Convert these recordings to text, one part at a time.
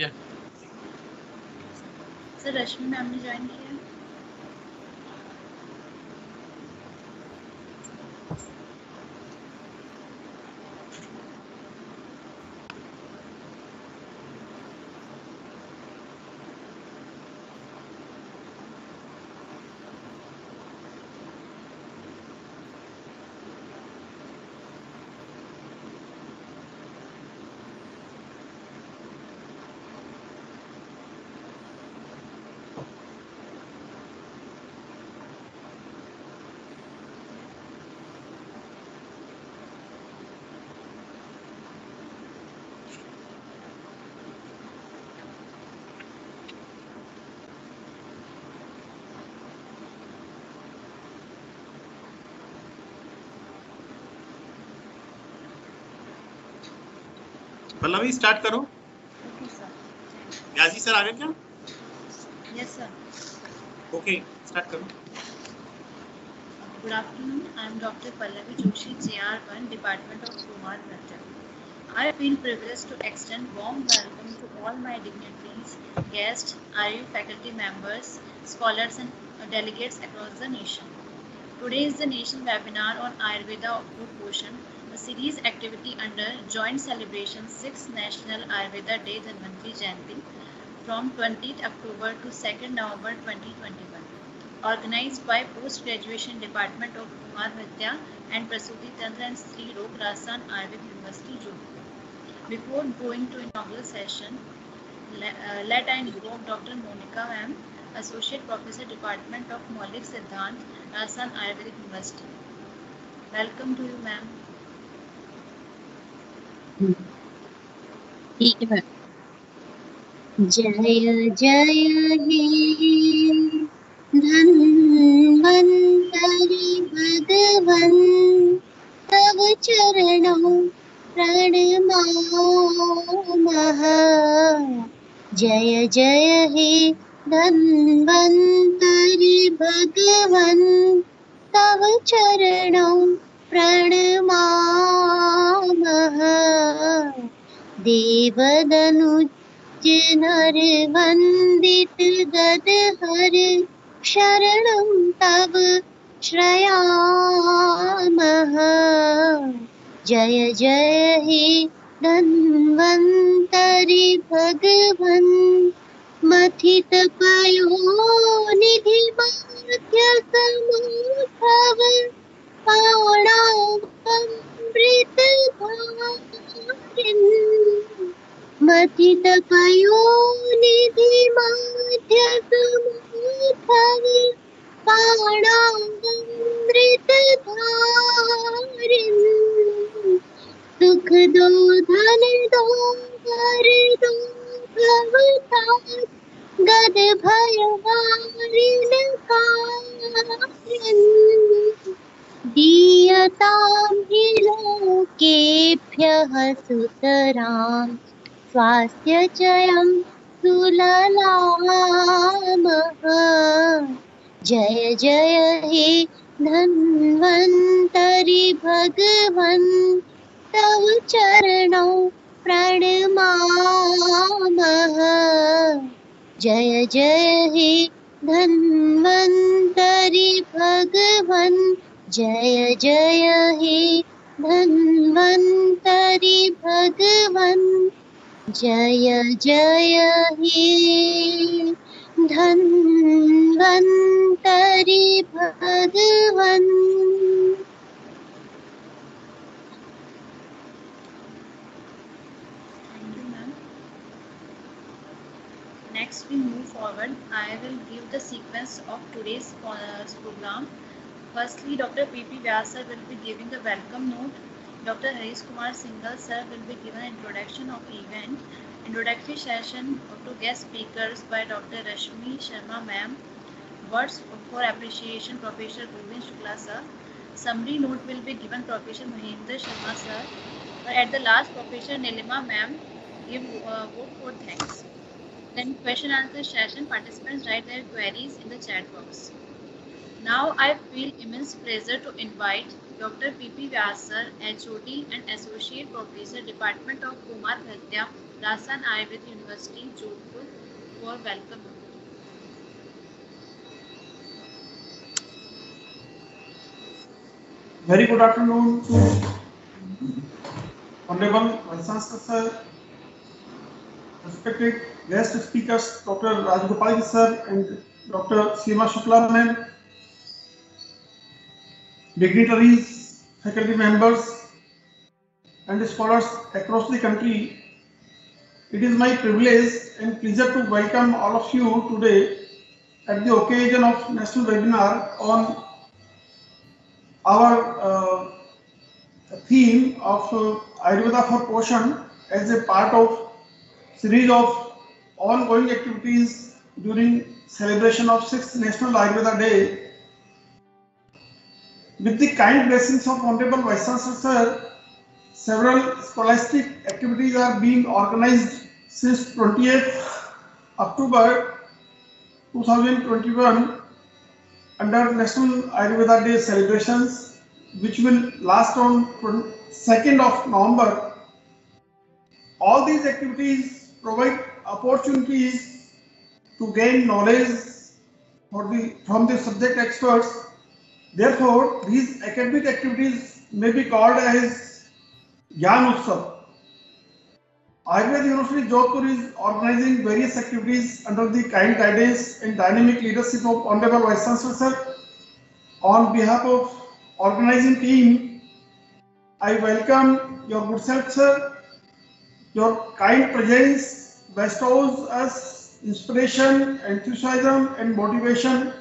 Yeah. Sir Rashmi ma'am ने join किया। Pallavi start करो। Okay sir. याजी सर आ गए क्या? Yes sir. ओके स्टार्ट करो। Good afternoon. I am Dr. Pallavi Joshi, JR1, Department of Kumar Bhatta. I feel privileged to extend warm welcome to all my dignitaries, guests, RU faculty members, scholars and delegates across the nation. Today is the national webinar on Ayurveda Food Potion, a series activity under joint celebration 6th National Ayurveda Day Dhanvantri Jayanti from 20th October to 2nd November 2021. Organized by Post-Graduation Department of Kumar Vidya and Prasuti Tantra and Sri Rog Rasan Ayurveda University, Jodhpur. Before going to inaugural session, let I invoke Dr. Monica Ma'am, Associate Professor, Department of Maulik Siddhant, Rasan Ayurvedic University. Welcome to you, ma'am. ठीक है ma'am. जय जय हे धन्वन्तरि भगवन् तव चरणौ प्रणमामः। जय जय हे धन्वन्तरि भगवन् तव चरणौ प्रणमामः। देवदनुज नर वन्दित गदहर शरणं तव श्रयामः। जय जय हे धन्वन्तरि भगवन् मथित पयोनिधि मध्य समुद्भव पाणामृत धारिन्। मथित पयोनिधि मध्य समुद्भव पाणामृत धारिन्। सुख दो धन दो वर दो भवतात् गद भय वारिण कारिन्। दीयतां हि लोकेभ्यः सुतरां स्वास्थ्यजयं सुललामः। जय जय हे धन्वन्तरि भगवन् तव चरणौ प्रणमामः। जय जय हे धन्वन्तरि भगवन् जय जय हे धन्वन्तरि भगवन् जय जय हे धन्वन्तरि भगवन्। Thank you, ma'am. Next, we move forward. I will give the sequence of today's program. Firstly, Dr. P.P. Vyas sir will be giving the welcome note. Dr. Harish Kumar Singhal sir will be given an introduction of event. Introductory session to guest speakers by Dr. Rashmi Sharma ma'am. Words for appreciation, Professor Govind Shukla sir. Summary note will be given Professor Mahendra Sharma sir. At the last, Professor Nilima ma'am give vote for thanks. Then question answer session, participants write their queries in the chat box. Now I feel immense pleasure to invite Dr. P.P. Vyas sir, HOD and Associate Professor, Department of Kumar Bhatia, Rajasthan Ayurveda University, Jodhpur, for welcome. Very good afternoon to Honorable Vice Chancellor sir, respected guest speakers Dr. Rajgopal sir and Dr. Seema Shukla ma'am, dignitaries, faculty members and scholars across the country. It is my privilege and pleasure to welcome all of you today at the occasion of national webinar on our theme of Ayurveda for Poshan as a part of series of ongoing activities during celebration of 6th National Ayurveda Day. With the kind blessings of Honorable Vice Chancellor sir, several scholastic activities are being organized since 20th October 2021 under National Ayurveda Day celebrations, which will last on 2nd of November. All these activities provide opportunities to gain knowledge from the subject experts. Therefore, these academic activities may be called as Gyan Utsav. Ayurveda University Jodhpur is organizing various activities under the kind guidance and dynamic leadership of Honorable Vice Chancellor sir. On behalf of organizing team, I welcome your good self sir. Your kind presence bestows us inspiration, enthusiasm and motivation.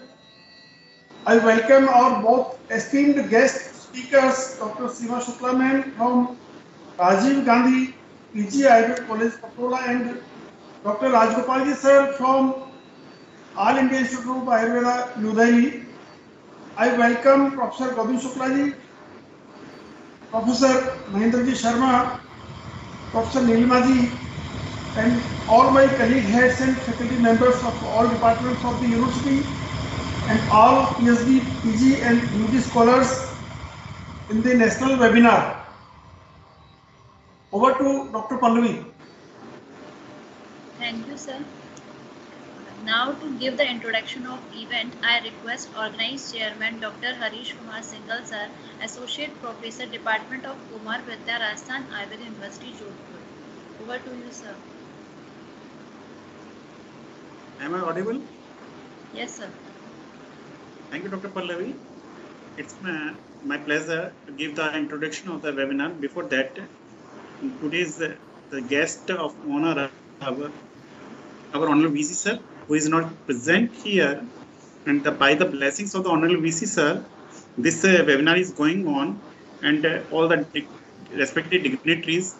I welcome our both esteemed guest speakers, Dr. Seema Shukla ma'am from Rajiv Gandhi PG Ayurveda College, Pathola, and Dr. Rajgopal sir from All India Institute of Ayurveda, New Delhi. I welcome Professor Govind Shukla ji, Professor Mahendra ji Sharma, Professor Nilima ji, and all my colleague heads and faculty members of all departments of the university, and all PhD, PG and UG scholars in the national webinar. Over to Dr. Pallavi. Thank you, sir. Now to give the introduction of event, I request organized chairman Dr. Harish Kumar Singhal sir, Associate Professor, Department of Kumar Bhatia, Rajasthan Ayurveda University, Jodhpur. Over to you, sir. Am I audible? Yes, sir. Thank you, Dr. Pallavi. It's my pleasure to give the introduction of the webinar. Before that, today's the guest of honor, our Honorable VC sir, who is not present here, and by the blessings of the Honorable VC sir, this webinar is going on, and all the respected dignitaries,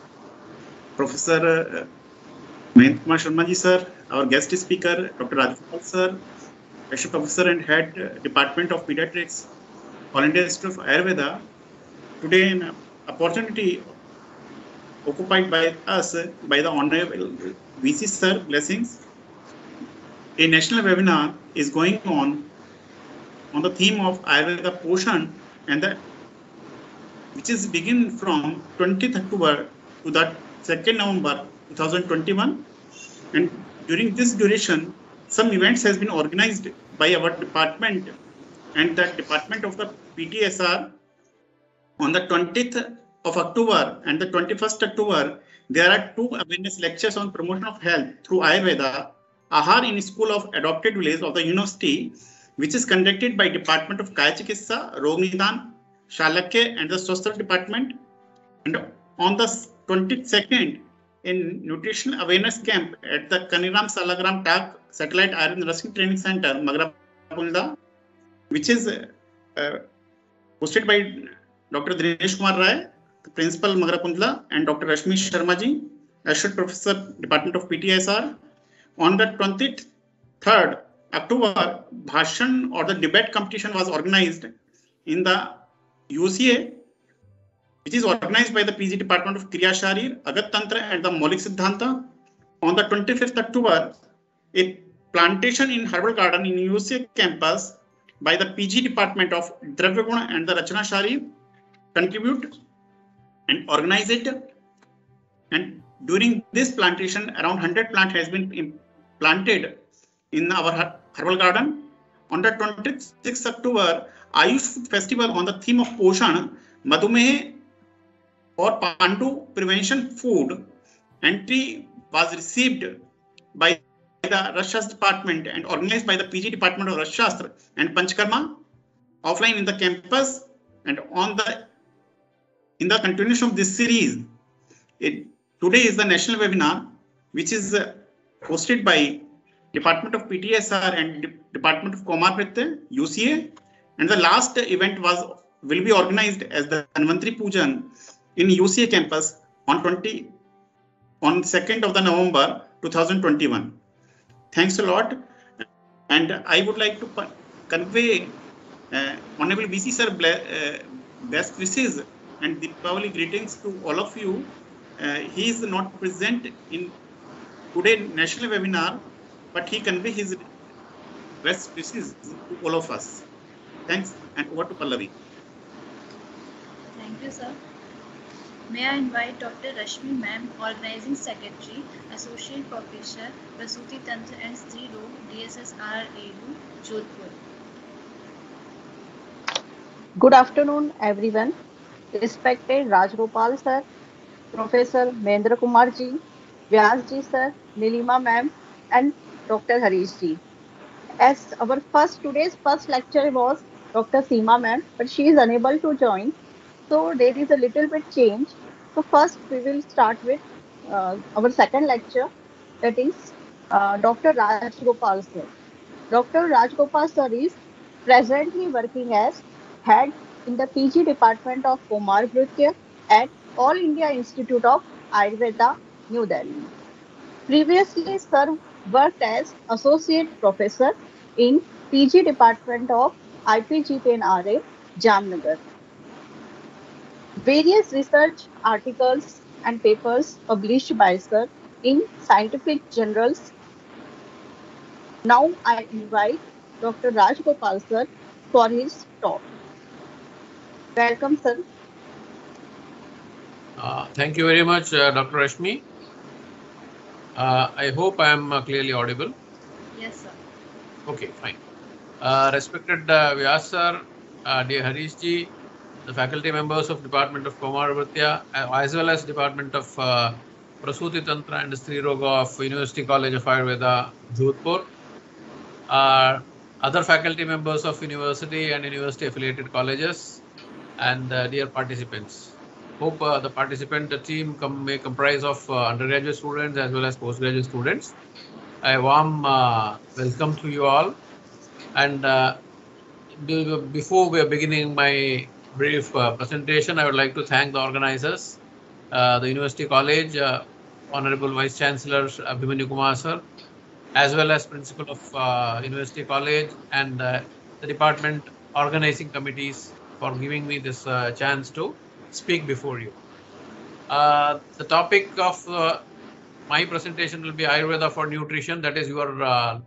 Professor Mahendra Kumar Sharma ji sir, our guest speaker, Dr. Rajgopal sir, Special Professor and Head Department of Pediatrics, All India Institute of Ayurveda. Today, an opportunity occupied by us by the Honorable VC sir blessings. A national webinar is going on the theme of Ayurveda Poshan, and which is begin from 20th October to the 2nd November 2021. And during this duration, some events has been organized by our department and the department of the PTSR. On the 20th of October and the 21st October, there are 2 awareness lectures on promotion of health through Ayurveda, Ahar in School of Adopted Village of the University, which is conducted by Department of Kaya Chikitsa, Rog Nidan, Shalakya and the Swasthya Department. And on the 22nd, in Nutrition Awareness Camp at the Kaniram Salagram Tak Satellite Iron Nursing Training Center, Magrapunda, which is hosted by Dr. Dinesh Kumar Rai, the Principal Magrapundla, and Dr. Rashmi Sharma ji, Associate Professor, Department of PTSR. On the 23rd October, Bhashan or the debate competition was organized in the UCA, which is organized by the PG Department of Kriya Sharir, Agat Tantra and the Maulik Siddhanta. On the 25th October, a plantation in Herbal Garden in UCA campus by the PG Department of Dravya Guna and the Rachana Sharir. contribute and organize it. And during this plantation, around 100 plant has been planted in our herbal garden. On the 26th October, Ayush Food Festival on the theme of Poshan, Madhumeh or Pandu Prevention Food entry was received by the Rashas department and organized by the PG department of Rashastra and Panchkarma offline in the campus. And in the continuation of this series, today is the national webinar, which is hosted by Department of PTSR and Department of Komarpit, UCA. And the last event will be organized as the Dhanvantri Pujan in UCA campus on 2nd of the November 2021. Thanks a lot. And I would like to convey Honorable VC sir best wishes and Deepavali greetings to all of you. He is not present in today's national webinar, but he convey his best wishes to all of us. Thanks, and over to Pallavi. Thank you, sir. May I invite Dr. Rashmi Ma'am, Organizing Secretary, Associate Professor, Prasuti Tantra and Stri Rog, DSSR AU, Jodhpur. Good afternoon, everyone. Respected Rajgopal sir, Professor Mahendra Kumar ji, Vyas ji sir, Nilima ma'am, and Dr. Harish ji. As our today's first lecture was Dr. Seema ma'am, but she is unable to join. So there is a little bit change. So first we will start with our second lecture, that is Dr. Rajgopal sir. Dr. Rajgopal sir is presently working as head in the PG department of Komar Bhrutya at All India Institute of Ayurveda, New Delhi. Previously, sir worked as associate professor in PG department of IPGPNRA, Jamnagar. Various research articles and papers published by sir in scientific journals. Now I invite Dr. Rajgopal sir for his talk. Welcome, sir. Thank you very much, Dr. Rashmi. I hope I am clearly audible. Yes, sir. Okay, fine. Respected Vyas sir, dear Harish ji, the faculty members of Department of Komar Bhrutya, as well as Department of Prasuti Tantra and Stri Roga of University College of Ayurveda, Jodhpur, other faculty members of university and university affiliated colleges, and dear participants. Hope the participant team may comprise of undergraduate students as well as postgraduate students. A warm welcome to you all. And before we are beginning my brief presentation, I would like to thank the organizers, the University College, Honorable Vice Chancellor Abhimanyu Kumar sir, as well as Principal of University College, and the department organizing committees for giving me this chance to speak before you. The topic of my presentation will be Ayurveda for Nutrition. That is your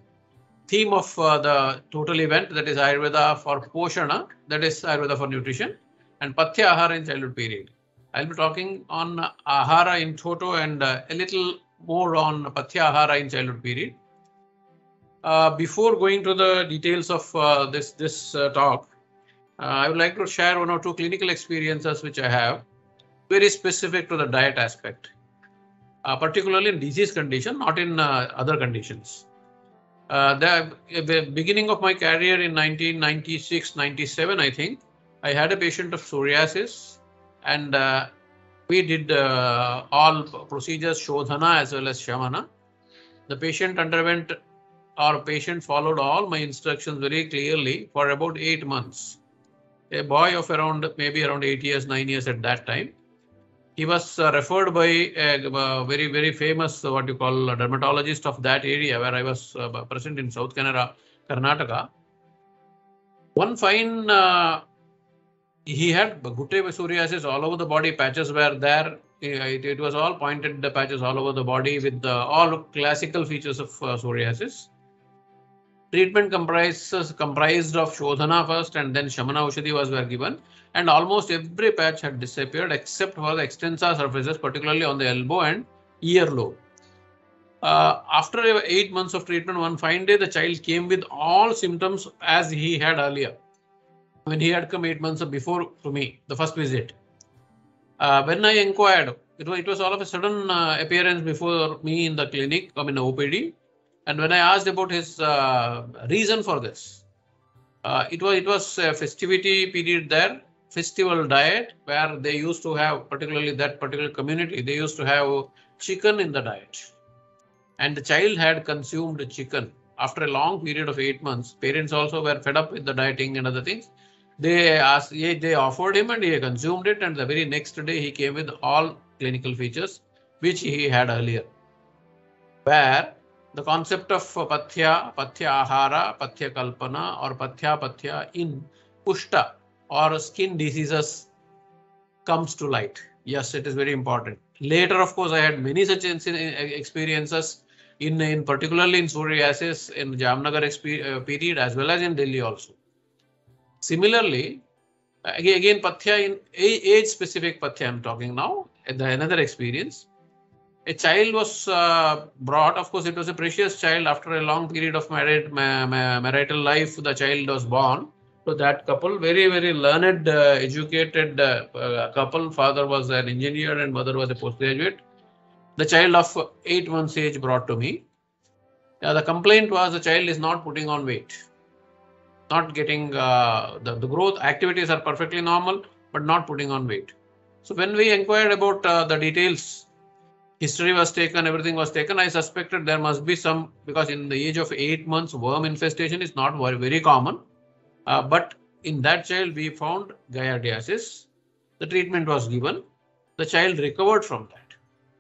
theme of the total event, that is Ayurveda for Poshana, that is Ayurveda for Nutrition, and Pathya Ahara in childhood period. I'll be talking on Ahara in toto and a little more on Pathya Ahara in childhood period. Before going to the details of this talk, I would like to share one or two clinical experiences which I have, very specific to the diet aspect, particularly in disease condition, not in other conditions. The beginning of my career in 1996-97, I think, I had a patient of psoriasis, and we did all procedures, Shodhana as well as Shamana. The patient underwent, or patient followed all my instructions very clearly for about 8 months. A boy of maybe around 8 years, 9 years at that time. He was referred by a very, very famous, what you call, a dermatologist of that area where I was present in South Canara, Karnataka. One fine, he had gutte psoriasis all over the body, patches were there. It was all pointed, the patches all over the body with all classical features of psoriasis. Treatment comprised of Shodhana first and then Shamana Aushadhi were given, and almost every patch had disappeared except for the extensor surfaces, particularly on the elbow and earlobe. After 8 months of treatment, one fine day the child came with all symptoms as he had earlier when he had come 8 months before to me, the first visit. When I inquired, it was all of a sudden appearance before me in the clinic, OPD. And when I asked about his reason for this, it was a festivity period there, festival diet, where they used to have, particularly that particular community, they used to have chicken in the diet. And the child had consumed chicken. After a long period of 8 months, parents also were fed up with the dieting and other things. They offered him and he consumed it, and the very next day he came with all clinical features which he had earlier. Where the concept of pathya ahara, pathya kalpana or pathya in kushta or skin diseases comes to light. Yes, it is very important. Later, of course, I had many such experiences in particularly in psoriasis in Jamnagar period as well as in Delhi also. Similarly, again pathya in age specific pathya I'm talking now, another experience. A child was brought, of course, it was a precious child. After a long period of marital life, the child was born. So that couple, very, very learned, educated couple. Father was an engineer and mother was a postgraduate. The child of 8 months age brought to me. The complaint was the child is not putting on weight, not getting the growth activities are perfectly normal, but not putting on weight. So when we inquired about the details, history was taken, everything was taken. I suspected there must be some, because in the age of 8 months, worm infestation is not very common. But in that child, we found giardiasis. The treatment was given. The child recovered from that.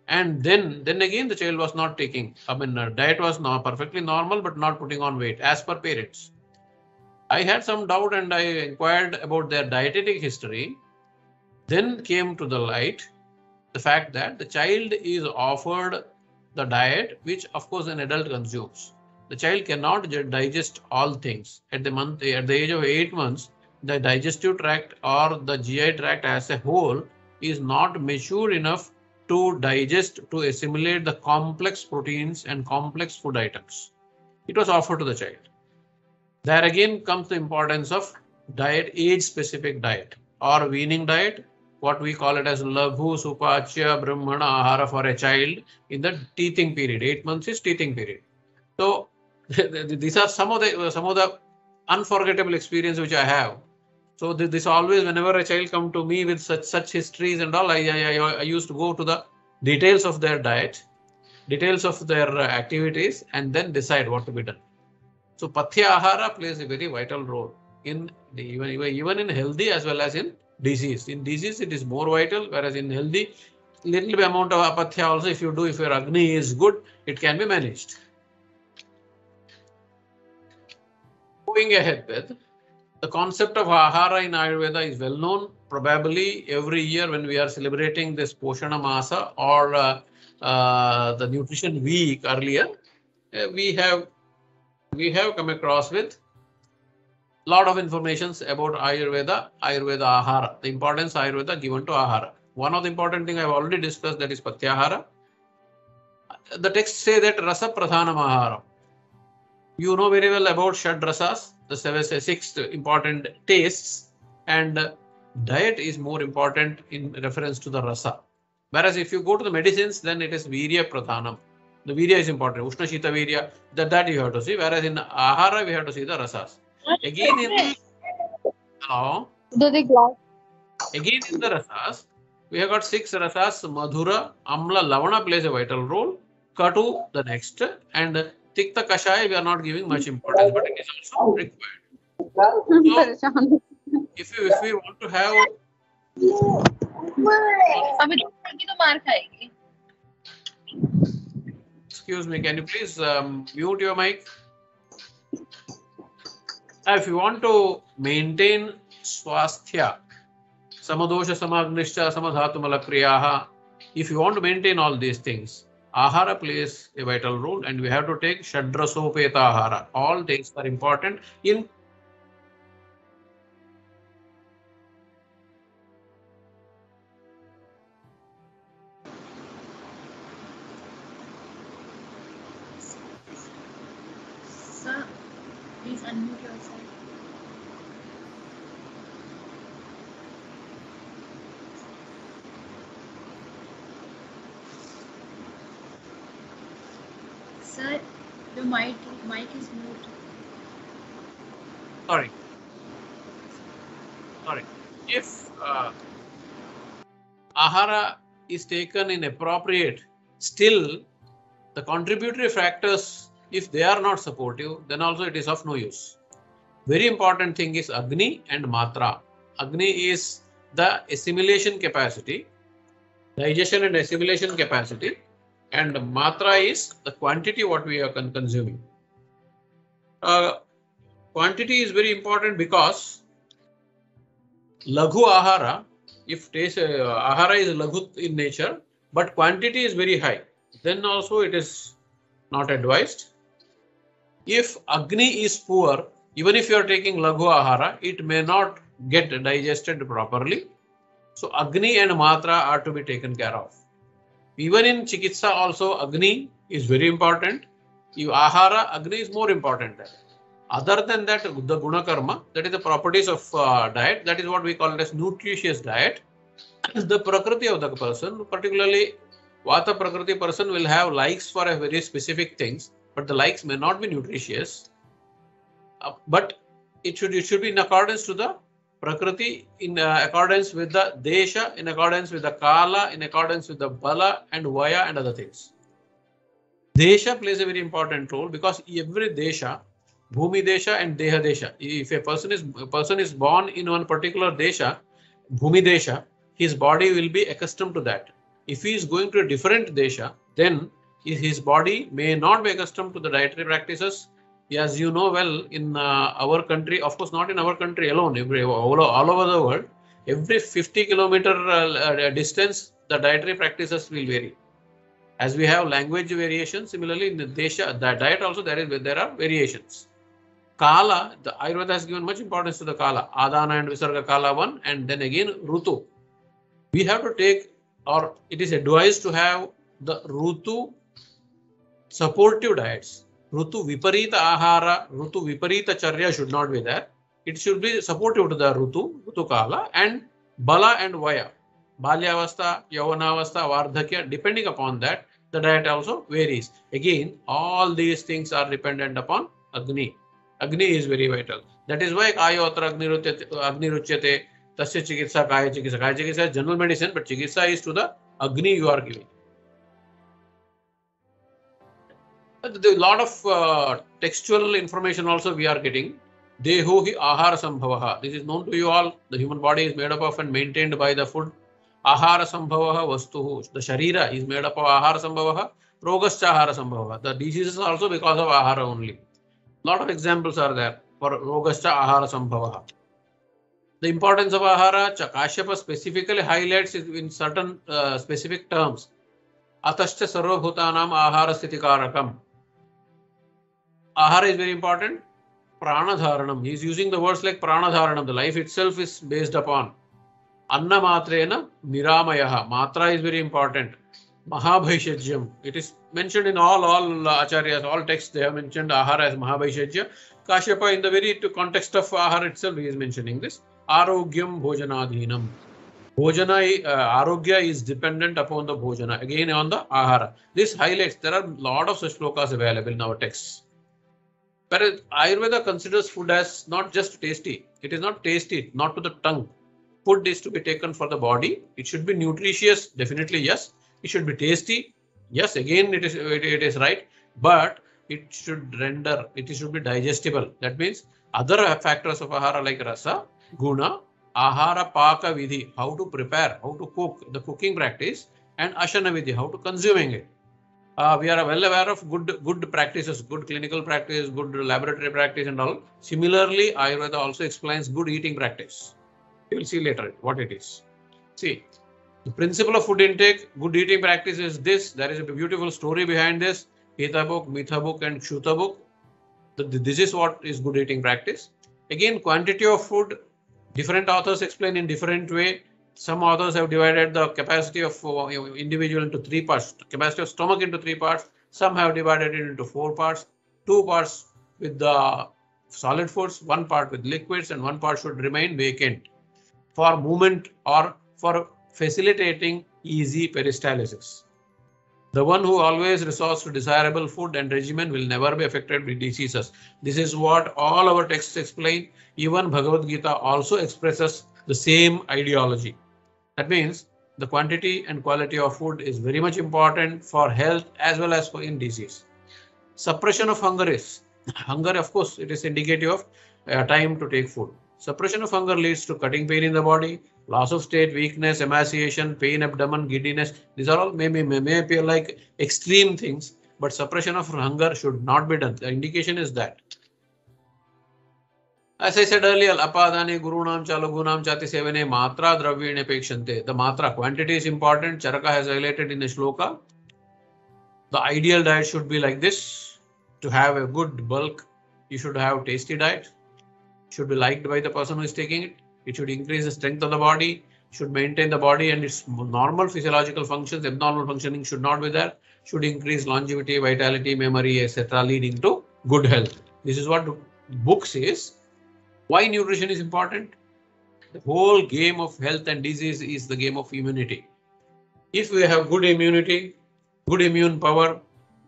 And then again, the child was not taking, diet was not perfectly normal, but not putting on weight as per parents. I had some doubt and I inquired about their dietetic history. Then came to the light the fact that the child is offered the diet which of course an adult consumes. The child cannot digest all things. At the age of 8 months, the digestive tract or the GI tract as a whole is not mature enough to digest, to assimilate the complex proteins and complex food items. It was offered to the child. There again comes the importance of diet, age specific diet or weaning diet, what we call it as Laghu Supachya Brahmana Ahara for a child in the teething period. 8 months is teething period. So these are some of the unforgettable experience which I have. So this always, whenever a child come to me with such histories and all, I used to go to the details of their diet, details of their activities, and then decide what to be done. So pathya ahara plays a very vital role in even in healthy as well as in disease. In disease, it is more vital, whereas in healthy, little bit amount of apathya also, if your Agni is good, it can be managed. Going ahead with the concept of ahara in Ayurveda is well known. Probably every year when we are celebrating this Poshana Masa or the Nutrition Week earlier, we have come across with a lot of information about Ayurveda Ahara, the importance Ayurveda given to Ahara. One of the important things I have already discussed, that is Patyahara. The texts say that Rasa Pradhanam Ahara. You know very well about Shad Rasas, the 6 important tastes, and diet is more important in reference to the Rasa. Whereas if you go to the medicines, then it is Virya Pradhanam. The Virya is important, Ushna Shita Virya, that you have to see, whereas in Ahara we have to see the Rasas. Again in the Rasas, we have got 6 Rasas. Madhura, Amla, Lavana plays a vital role. Katu, the next, and Tikta Kashaya, we are not giving much importance, but it is also required. So, if we want to have, excuse me, can you please mute your mic? If you want to maintain swasthya, samadosha, samagnishcha, samadhatu malapriyaha, if you want to maintain all these things, Ahara plays a vital role, and we have to take Shadrasopeta Ahara. All tastes are important in Sir, please unmute yourself. Sir, your mic is mute. sorry. If Ahara is taken in appropriate, still the contributory factors, if they are not supportive, then also it is of no use. Very important thing is Agni and Matra. Agni is the assimilation capacity, digestion and assimilation capacity, and Matra is the quantity what we are consuming. Quantity is very important because Laghu Ahara, if taste Ahara is Laghu in nature, but quantity is very high, then also it is not advised. If Agni is poor, even if you are taking Laghu Ahara, it may not get digested properly. So Agni and Matra are to be taken care of. Even in Chikitsa also Agni is very important. If Ahara, Agni is more important. Other than that, the Guna Karma, that is the properties of diet, that is what we call it as nutritious diet. The Prakriti of the person, particularly Vata Prakriti person will have likes for a very specific things, but the likes may not be nutritious. But it should be in accordance to the Prakriti, in accordance with the Desha, in accordance with the Kala, in accordance with the Bala and Vaya and other things. Desha plays a very important role because every Desha, Bhumi Desha and Deha Desha, if a person is born in one particular Desha, Bhumi Desha, his body will be accustomed to that. If he is going to a different Desha, then his body may not be accustomed to the dietary practices. As you know well, in our country, of course not in our country alone, all over the world, every 50 kilometer distance, the dietary practices will vary. As we have language variation, similarly in the Desha, the diet also there are variations. Kala, the Ayurveda has given much importance to the Kala, Adana and Visarga Kala 1, and then again Rutu. We have to take, or it is advised to have the Rutu supportive diets. Rutu Viparita Ahara, Rutu Viparita Charya should not be there. It should be supportive to the Rutu Kala, and Bala and Vaya. Balyavastha, Yavanavastha, Vardhakya, depending upon that, the diet also varies. Again, all these things are dependent upon Agni. Agni is very vital. That is why Kayotra Agni Ruchyate, Tasya Chikitsa, Kaya Chikitsa. Kaya Chikitsa is general medicine, but Chikitsa is to the Agni you are giving. A lot of textual information also we are getting. Deho hi ahara sambhavaha. This is known to you all. The human body is made up of and maintained by the food. Ahara sambhavaha vastuhu. The sharira is made up of ahara sambhavaha. Rogascha ahara sambhavaha. The diseases are also because of ahara only. Lot of examples are there for rogascha ahara sambhavaha. The importance of ahara, Kashyapa specifically highlights it in certain specific terms. Atascha sarvabhutanam ahara sthitikarakam. Ahara is very important. Pranadharanam. He is using the words like pranadharanam. The life itself is based upon. Anna matrena niramayaha. Matra is very important. Mahabhaishajyam. It is mentioned in all acharyas, all texts they have mentioned ahara as Mahabhaishajya. Kashyapa in the very context of ahara itself he is mentioning this. Arogyam bhojanadhinam. Bhojana, arogya is dependent upon the bhojana. Again on the ahara. This highlights, there are a lot of such shlokas available in our texts. But Ayurveda considers food as not just tasty. It is not tasty, not to the tongue. Food is to be taken for the body. It should be nutritious, definitely yes. It should be tasty, yes. Again, it is right. But it should render. It should be digestible. That means other factors of ahara like rasa, guna, ahara paka vidhi, how to prepare, how to cook, the cooking practice, and ashana vidhi, how to consuming it. We are well aware of good practices, good clinical practice, good laboratory practice and all. Similarly, Ayurveda also explains good eating practice. You will see later what it is. See, The principle of food intake, good eating practice is this. There is a beautiful story behind this. Hita book, Mitha book, and Kshuta book. This is what is good eating practice. Again, quantity of food, different authors explain in different way. Some authors have divided the capacity of individual into 3 parts, capacity of stomach into 3 parts. Some have divided it into 4 parts, 2 parts with the solid foods, 1 part with liquids, and 1 part should remain vacant for movement or for facilitating easy peristalsis. The one who always resorts to desirable food and regimen will never be affected with diseases. This is what all our texts explain. Even Bhagavad Gita also expresses the same ideology. That means the quantity and quality of food is very much important for health as well as for in disease. Suppression of hunger is hunger, of course, it is indicative of time to take food. Suppression of hunger leads to cutting pain in the body, loss of state, weakness, emaciation, pain, abdomen, giddiness. These are all may appear like extreme things, but suppression of hunger should not be done. The indication is that. As I said earlier, apadane gurunam cha lagunam chati sevane matra dravyene pekshante. The matra quantity is important. Charaka has highlighted in the shloka. The ideal diet should be like this. To have a good bulk, you should have tasty diet. Should be liked by the person who is taking it. It should increase the strength of the body, should maintain the body and its normal physiological functions. Abnormal functioning should not be there. Should increase longevity, vitality, memory, etc., leading to good health. This is what the book says. Why nutrition is important? The whole game of health and disease is the game of immunity. If we have good immunity, good immune power,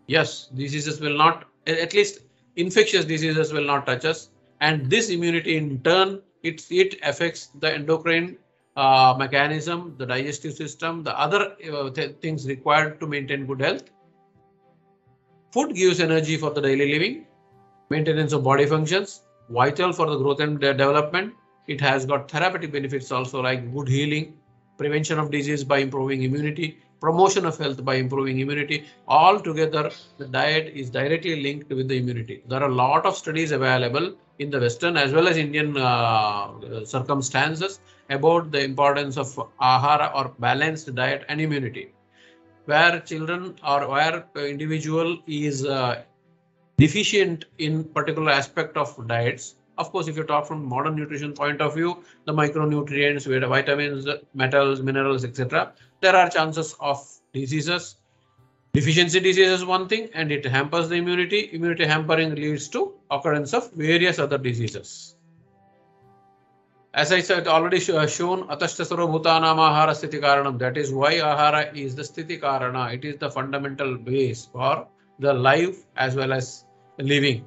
yes, diseases will not, at least infectious diseases will not touch us. And this immunity in turn, it affects the endocrine mechanism, the digestive system, the other things required to maintain good health. Food gives energy for the daily living, maintenance of body functions, vital for the growth and development. It has got therapeutic benefits also like good healing, prevention of disease by improving immunity, promotion of health by improving immunity. All together, the diet is directly linked with the immunity. There are a lot of studies available in the Western as well as Indian circumstances about the importance of ahara or balanced diet and immunity. Where children or where individual is deficient in particular aspect of diets. Of course, if you talk from modern nutrition point of view, the micronutrients, vitamins, metals, minerals, etc., there are chances of diseases. Deficiency disease is one thing and it hampers the immunity. Immunity hampering leads to occurrence of various other diseases. As I said, already shown, Atashta Sarva Bhutanam Ahara Sthiti Karanam. That is why Ahara is the Sthiti Karana. It is the fundamental base for the life as well as living.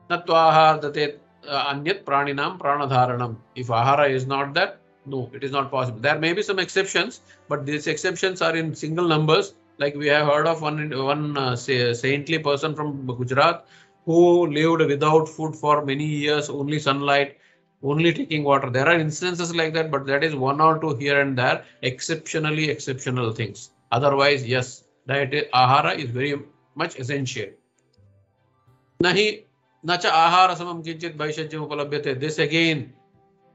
Natva Ahar Date Anyat Praninam Pranadharanam. If Ahara is not that, no, it is not possible. There may be some exceptions, but these exceptions are in single numbers. Like we have heard of one saintly person from Gujarat who lived without food for many years, only sunlight, only taking water. There are instances like that, but that is 1 or 2 here and there, exceptionally exceptional things. Otherwise, yes, diet ahara is very much essential. Nahi nacha ahara samam kinchit vaishajyam upalabhyate. This again,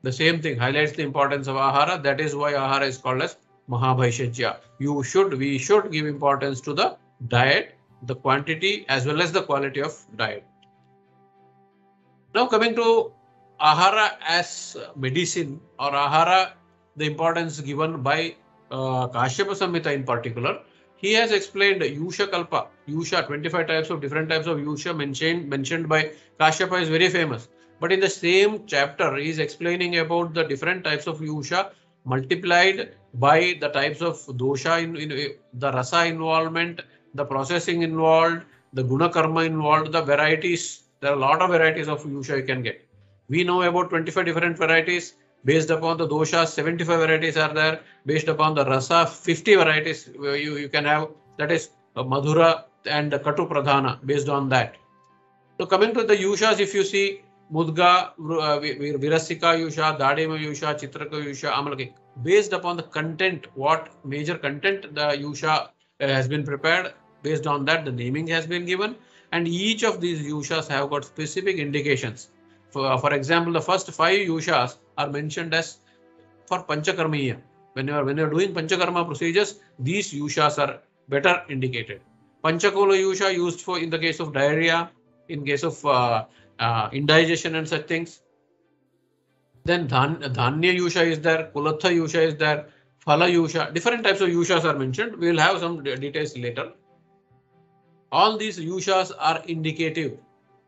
the same thing highlights the importance of ahara. That is why ahara is called as Mahabhaishajya. We should give importance to the diet, the quantity as well as the quality of diet. Now coming to ahara as medicine or ahara, the importance given by Kashyapa Samhita in particular. He has explained Yusha Kalpa, Yusha, 25 types of different types of Yusha mentioned by Kashyapa is very famous. But in the same chapter, he is explaining about the different types of Yusha multiplied by the types of dosha, in the rasa involvement, the processing involved, the guna karma involved, the varieties. There are a lot of varieties of Yusha you can get. We know about 25 different varieties. Based upon the dosha, 75 varieties are there. Based upon the rasa, 50 varieties you can have. That is Madhura and Katu Pradhana based on that. So coming to the Yushas, if you see Mudga, Virasika Yusha, Dadima Yusha, Chitraka Yusha, Amalaki. Based upon the content, what major content the Yusha has been prepared, based on that the naming has been given, and each of these Yushas have got specific indications. For example, the first 5 Yushas are mentioned as for Panchakarmiya. when you're doing Panchakarma procedures, these yushas are better indicated. Panchakola yusha used for in the case of diarrhea, in case of indigestion and such things. Then Dhanya yusha is there, Kulatha yusha is there, Phala yusha, different types of yushas are mentioned. We will have some details later. All these yushas are indicative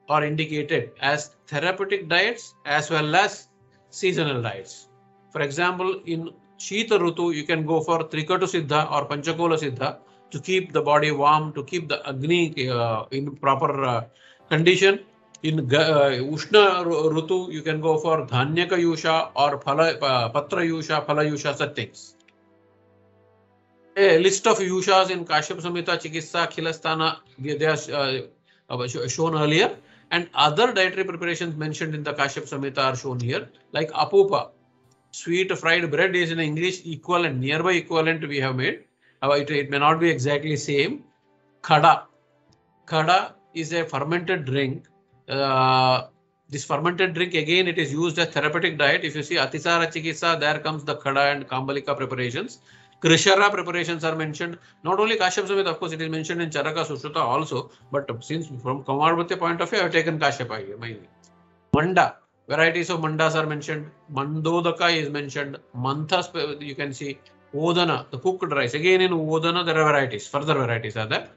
or indicated as therapeutic diets as well as seasonal diets. For example, in Shita Rutu, you can go for Trikatu Siddha or Panchakola Siddha to keep the body warm, to keep the Agni in proper condition. In Ushna Rutu, you can go for Dhanyaka Yusha or Patra Yusha, Phala Yusha, such things. A list of Yushas in Kashyapa Samhita, Chikitsa, Khilastana, they are shown earlier. And other dietary preparations mentioned in the Kashyapa Samhita are shown here, like Apupa. Sweet fried bread is in English equivalent, nearby equivalent we have made. It may not be exactly same. Khada. Khada is a fermented drink. This fermented drink, again, it is used as therapeutic diet. If you see Atisara Chikitsa, there comes the Khada and Kambalika preparations. Krishara preparations are mentioned. Not only Kashyapa Samhita, of course, it is mentioned in Charaka Sushruta also. But since from Kamarvati point of view, I have taken Kashyapa here mainly. Manda. Varieties of mandas are mentioned. Mandodaka is mentioned. Manthas, you can see. Odana, the cooked rice. Again in Odana, there are varieties. Further varieties are there.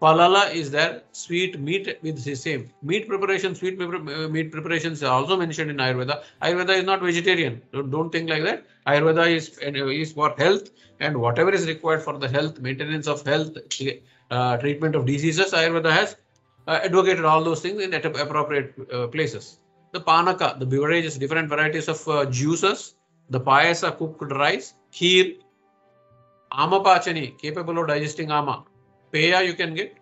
Palala is there. Sweet meat with the same. Meat preparation, sweet meat preparations are also mentioned in Ayurveda. Ayurveda is not vegetarian. Don't think like that. Ayurveda is for health and whatever is required for the health, maintenance of health, treatment of diseases. Ayurveda has advocated all those things in appropriate places. The Panaka, the beverages, different varieties of juices, the Payasa, cooked rice, Kheer, Amapachani, capable of digesting Ama. Peya you can get,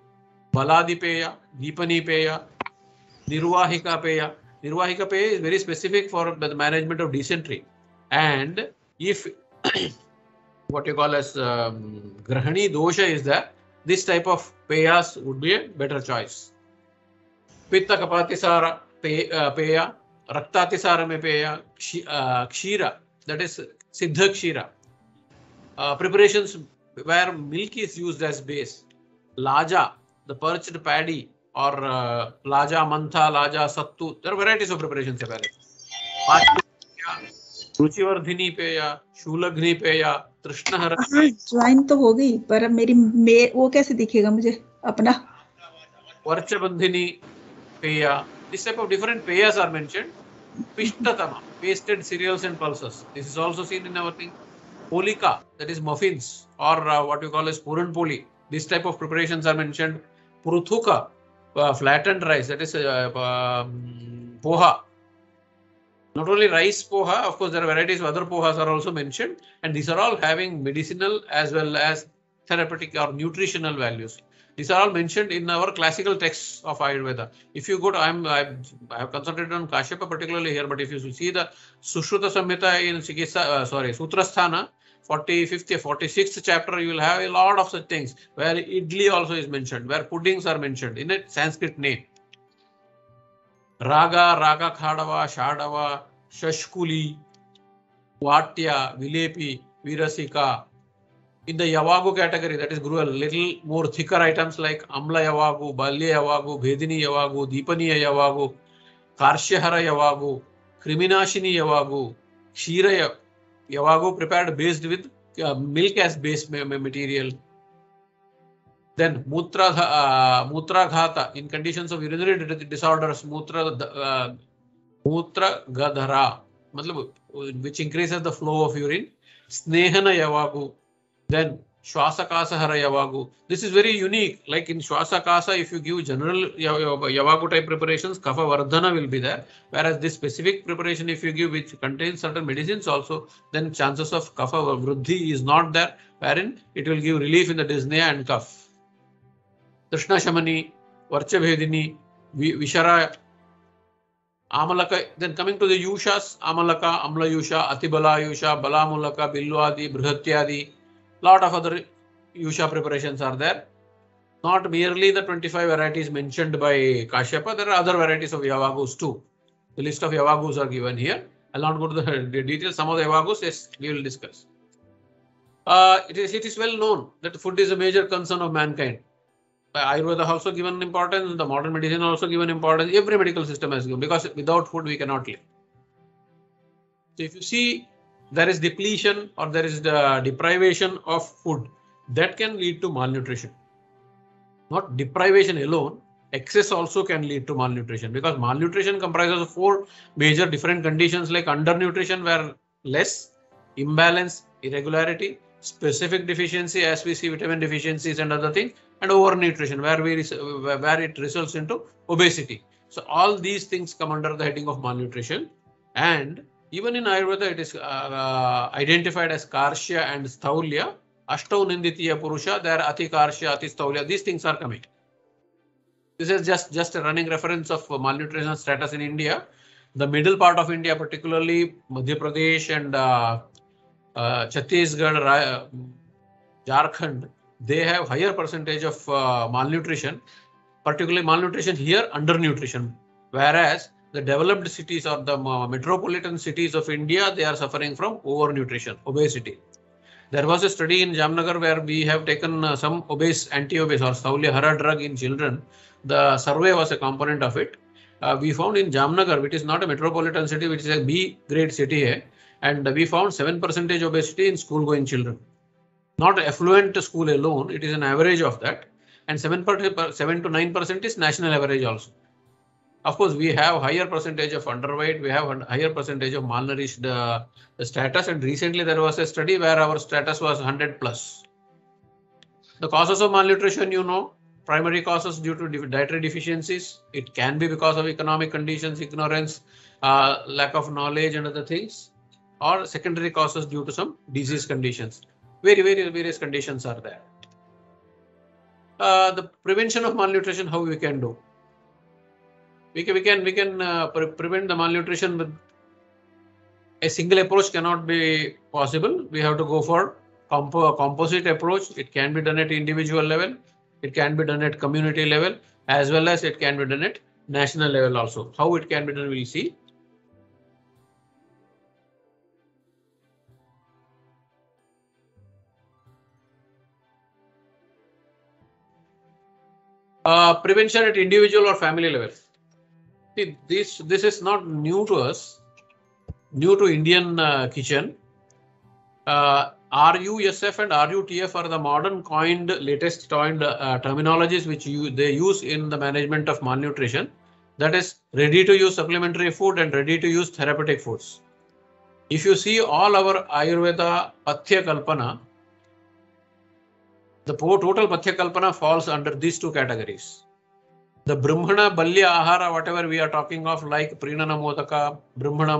Baladi Peya, Deepani Peya, Nirvahika Peya. Nirvahika Peya is very specific for the management of dysentery. And if what you call as Grahani dosha is there, this type of Peyas would be a better choice. Pitta Kapatisara Peya, Raktatisara me Peya, Kshira, that is Siddha Kshira. Preparations where milk is used as base. Laja, the perched paddy, or Laja Mantha, Laja Sattu, there are varieties of preparations available. Ruchivardhini Peya, Shulagni Peya, Trishnahara. Join तो हो गई पर मेरी वो कैसे दिखेगा मुझे अपना Varchabandhini Peya. This type of different peyas are mentioned. Pishtatama, pasted cereals and pulses. This is also seen in our thing. Polika, that is muffins, or what you call as Puran Poli. This type of preparations are mentioned. Pruthuka, flattened rice, that is poha. Not only rice poha, of course, there are varieties of other pohas are also mentioned. And these are all having medicinal as well as therapeutic or nutritional values. These are all mentioned in our classical texts of Ayurveda. If you go to, I have concentrated on Kashyapa particularly here, but if you see the Sushruta Samhita in Sutrasthana, 45th, 46th chapter, you will have a lot of such things where idli also is mentioned, where puddings are mentioned in a Sanskrit name. Raga, Raga Khadava, Shadava, Shashkuli, Vatya, Vilepi, Virasika. In the Yavagu category, that is gruel, little more thicker items like Amla Yavagu, Balya Yavagu, Bhedini Yavagu, Deepani Yavagu, Karshyahara Yavagu, Kriminashini Yavagu, Kshira Yavagu prepared based with milk as base material. Then Mutra Ghata, in conditions of urinary disorders, Mutra Gadhara, which increases the flow of urine. Snehana Yavagu. Then Shwasakasahara Yavagu. This is very unique. Like in Shwasakasa, if you give general Yavagu type preparations, Kapha Vardhana will be there. Whereas this specific preparation, if you give which contains certain medicines also, then chances of Kapha Vruddhi is not there, wherein it will give relief in the dyspnea and cough. Trishna Shamani, Varchabhedini, Vishara, Amalaka. Then coming to the Yushas, Amalaka, Amla Yusha, Atibala Yusha, Balamulaka, Bilwadi, Brihatyadi. Lot of other Yusha preparations are there. Not merely the 25 varieties mentioned by Kashyapa, there are other varieties of Yavagus too. The list of Yavagus are given here. I'll not go to the details. Some of the Yavagus, yes, we will discuss. It is well known that food is a major concern of mankind. Ayurveda also given importance, the modern medicine also given importance, every medical system has given, because without food we cannot live. So if you see there is depletion or there is the deprivation of food, that can lead to malnutrition. Not deprivation alone, excess also can lead to malnutrition, because malnutrition comprises of 4 major different conditions like undernutrition where less, imbalance, irregularity, specific deficiency as we see vitamin deficiencies and other things, and overnutrition where it results into obesity. So all these things come under the heading of malnutrition, and even in Ayurveda it is identified as Karshya and Staulya. Ashtau Ninditiya Purusha, there Ati Karshya, Ati Staulya, these things are coming. This is just a running reference of malnutrition status in India. The middle part of India, particularly Madhya Pradesh and Chhattisgarh, Jharkhand, they have higher percentage of malnutrition, particularly malnutrition here, undernutrition. Whereas the developed cities or the metropolitan cities of India, they are suffering from overnutrition, obesity. There was a study in Jamnagar where we have taken some obese, anti-obese or Staulya Hara drug in children. The survey was a component of it. We found in Jamnagar, which is not a metropolitan city, which is a B grade city, and we found 7% obesity in school-going children. Not affluent school alone, it is an average of that, and 7 to 9% is national average also. Of course, we have higher percentage of underweight, we have higher percentage of malnourished status, and recently there was a study where our status was 100 plus. The causes of malnutrition, you know, primary causes due to dietary deficiencies. It can be because of economic conditions, ignorance, lack of knowledge and other things, or secondary causes due to some disease conditions. Various conditions are there. The prevention of malnutrition, how we can do? We can prevent the malnutrition with a single approach cannot be possible. We have to go for composite approach. It can be done at individual level. It can be done at community level, as well as it can be done at national level also. How it can be done, we'll see. Prevention at individual or family level. See, this is not new to us, new to Indian kitchen. RUSF and RUTF are the modern latest coined terminologies which they use in the management of malnutrition. That is ready to use supplementary food and ready to use therapeutic foods. If you see all our Ayurveda Pathya Kalpana, the total Pathya Kalpana falls under these 2 categories. The Brahmana Balya Ahara, whatever we are talking of, like Prinana Modaka, Brahmana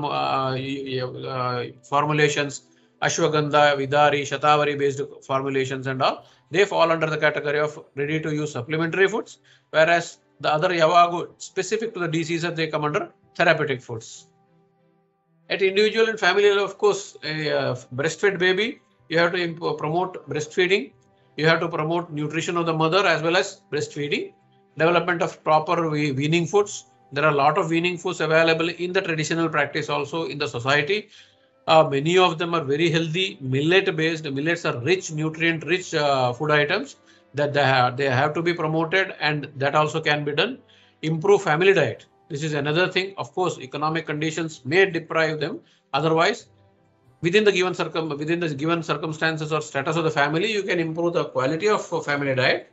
formulations, Ashwagandha, Vidari, Shatavari based formulations and all, they fall under the category of ready to use supplementary foods, whereas the other Yavagu specific to the disease, they come under therapeutic foods. At individual and family level, of course, a breastfed baby, you have to promote breastfeeding. You have to promote nutrition of the mother as well as breastfeeding, development of proper weaning foods. There are a lot of weaning foods available in the traditional practice also in the society. Many of them are very healthy, millet based. Millets are rich, nutrient rich food items that they have to be promoted, and that also can be done. Improve family diet. This is another thing. Of course, economic conditions may deprive them. Otherwise, within the given circumstances or status of the family, you can improve the quality of family diet.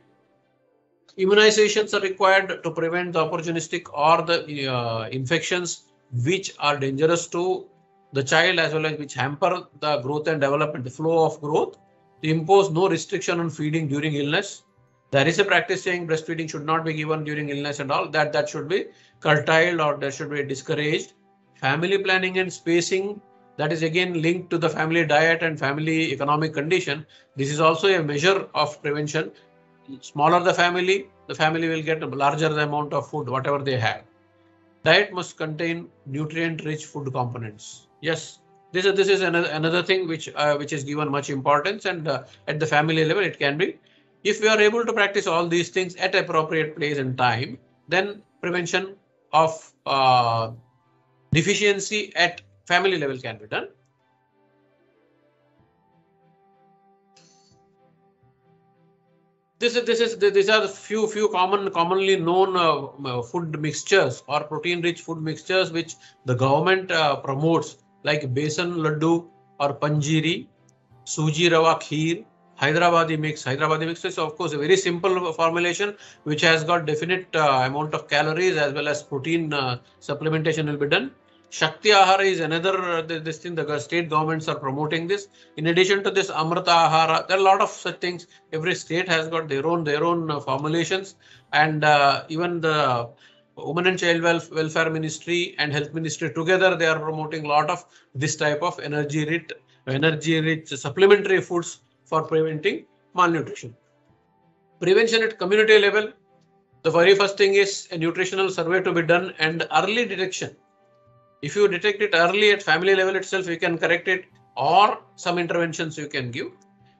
Immunizations are required to prevent the opportunistic or the infections which are dangerous to the child as well as which hamper the growth and development, the flow of growth. To impose no restriction on feeding during illness. There is a practice saying breastfeeding should not be given during illness and all that should be curtailed or that should be discouraged. Family planning and spacing, that is again linked to the family diet and family economic condition. This is also a measure of prevention. Smaller the family will get a larger amount of food, whatever they have. Diet must contain nutrient-rich food components. Yes, this is another thing which is given much importance, and at the family level it can be. If we are able to practice all these things at appropriate place and time, then prevention of deficiency at family level can be done. These are the few commonly known food mixtures or protein-rich food mixtures which the government promotes, like besan laddu or panjiri, suji rava kheer, Hyderabadi mix. Hyderabadi mix is of course a very simple formulation which has got definite amount of calories as well as protein supplementation will be done. Shakti Ahara is another this thing. The state governments are promoting this. In addition to this, Amrita Ahara, there are a lot of such things. Every state has got their own formulations, and even the Women and Child Welfare Ministry and Health Ministry together, they are promoting a lot of this type of energy rich supplementary foods for preventing malnutrition. Prevention at community level, the very first thing is a nutritional survey to be done and early detection. If you detect it early at family level itself, you can correct it, or some interventions you can give.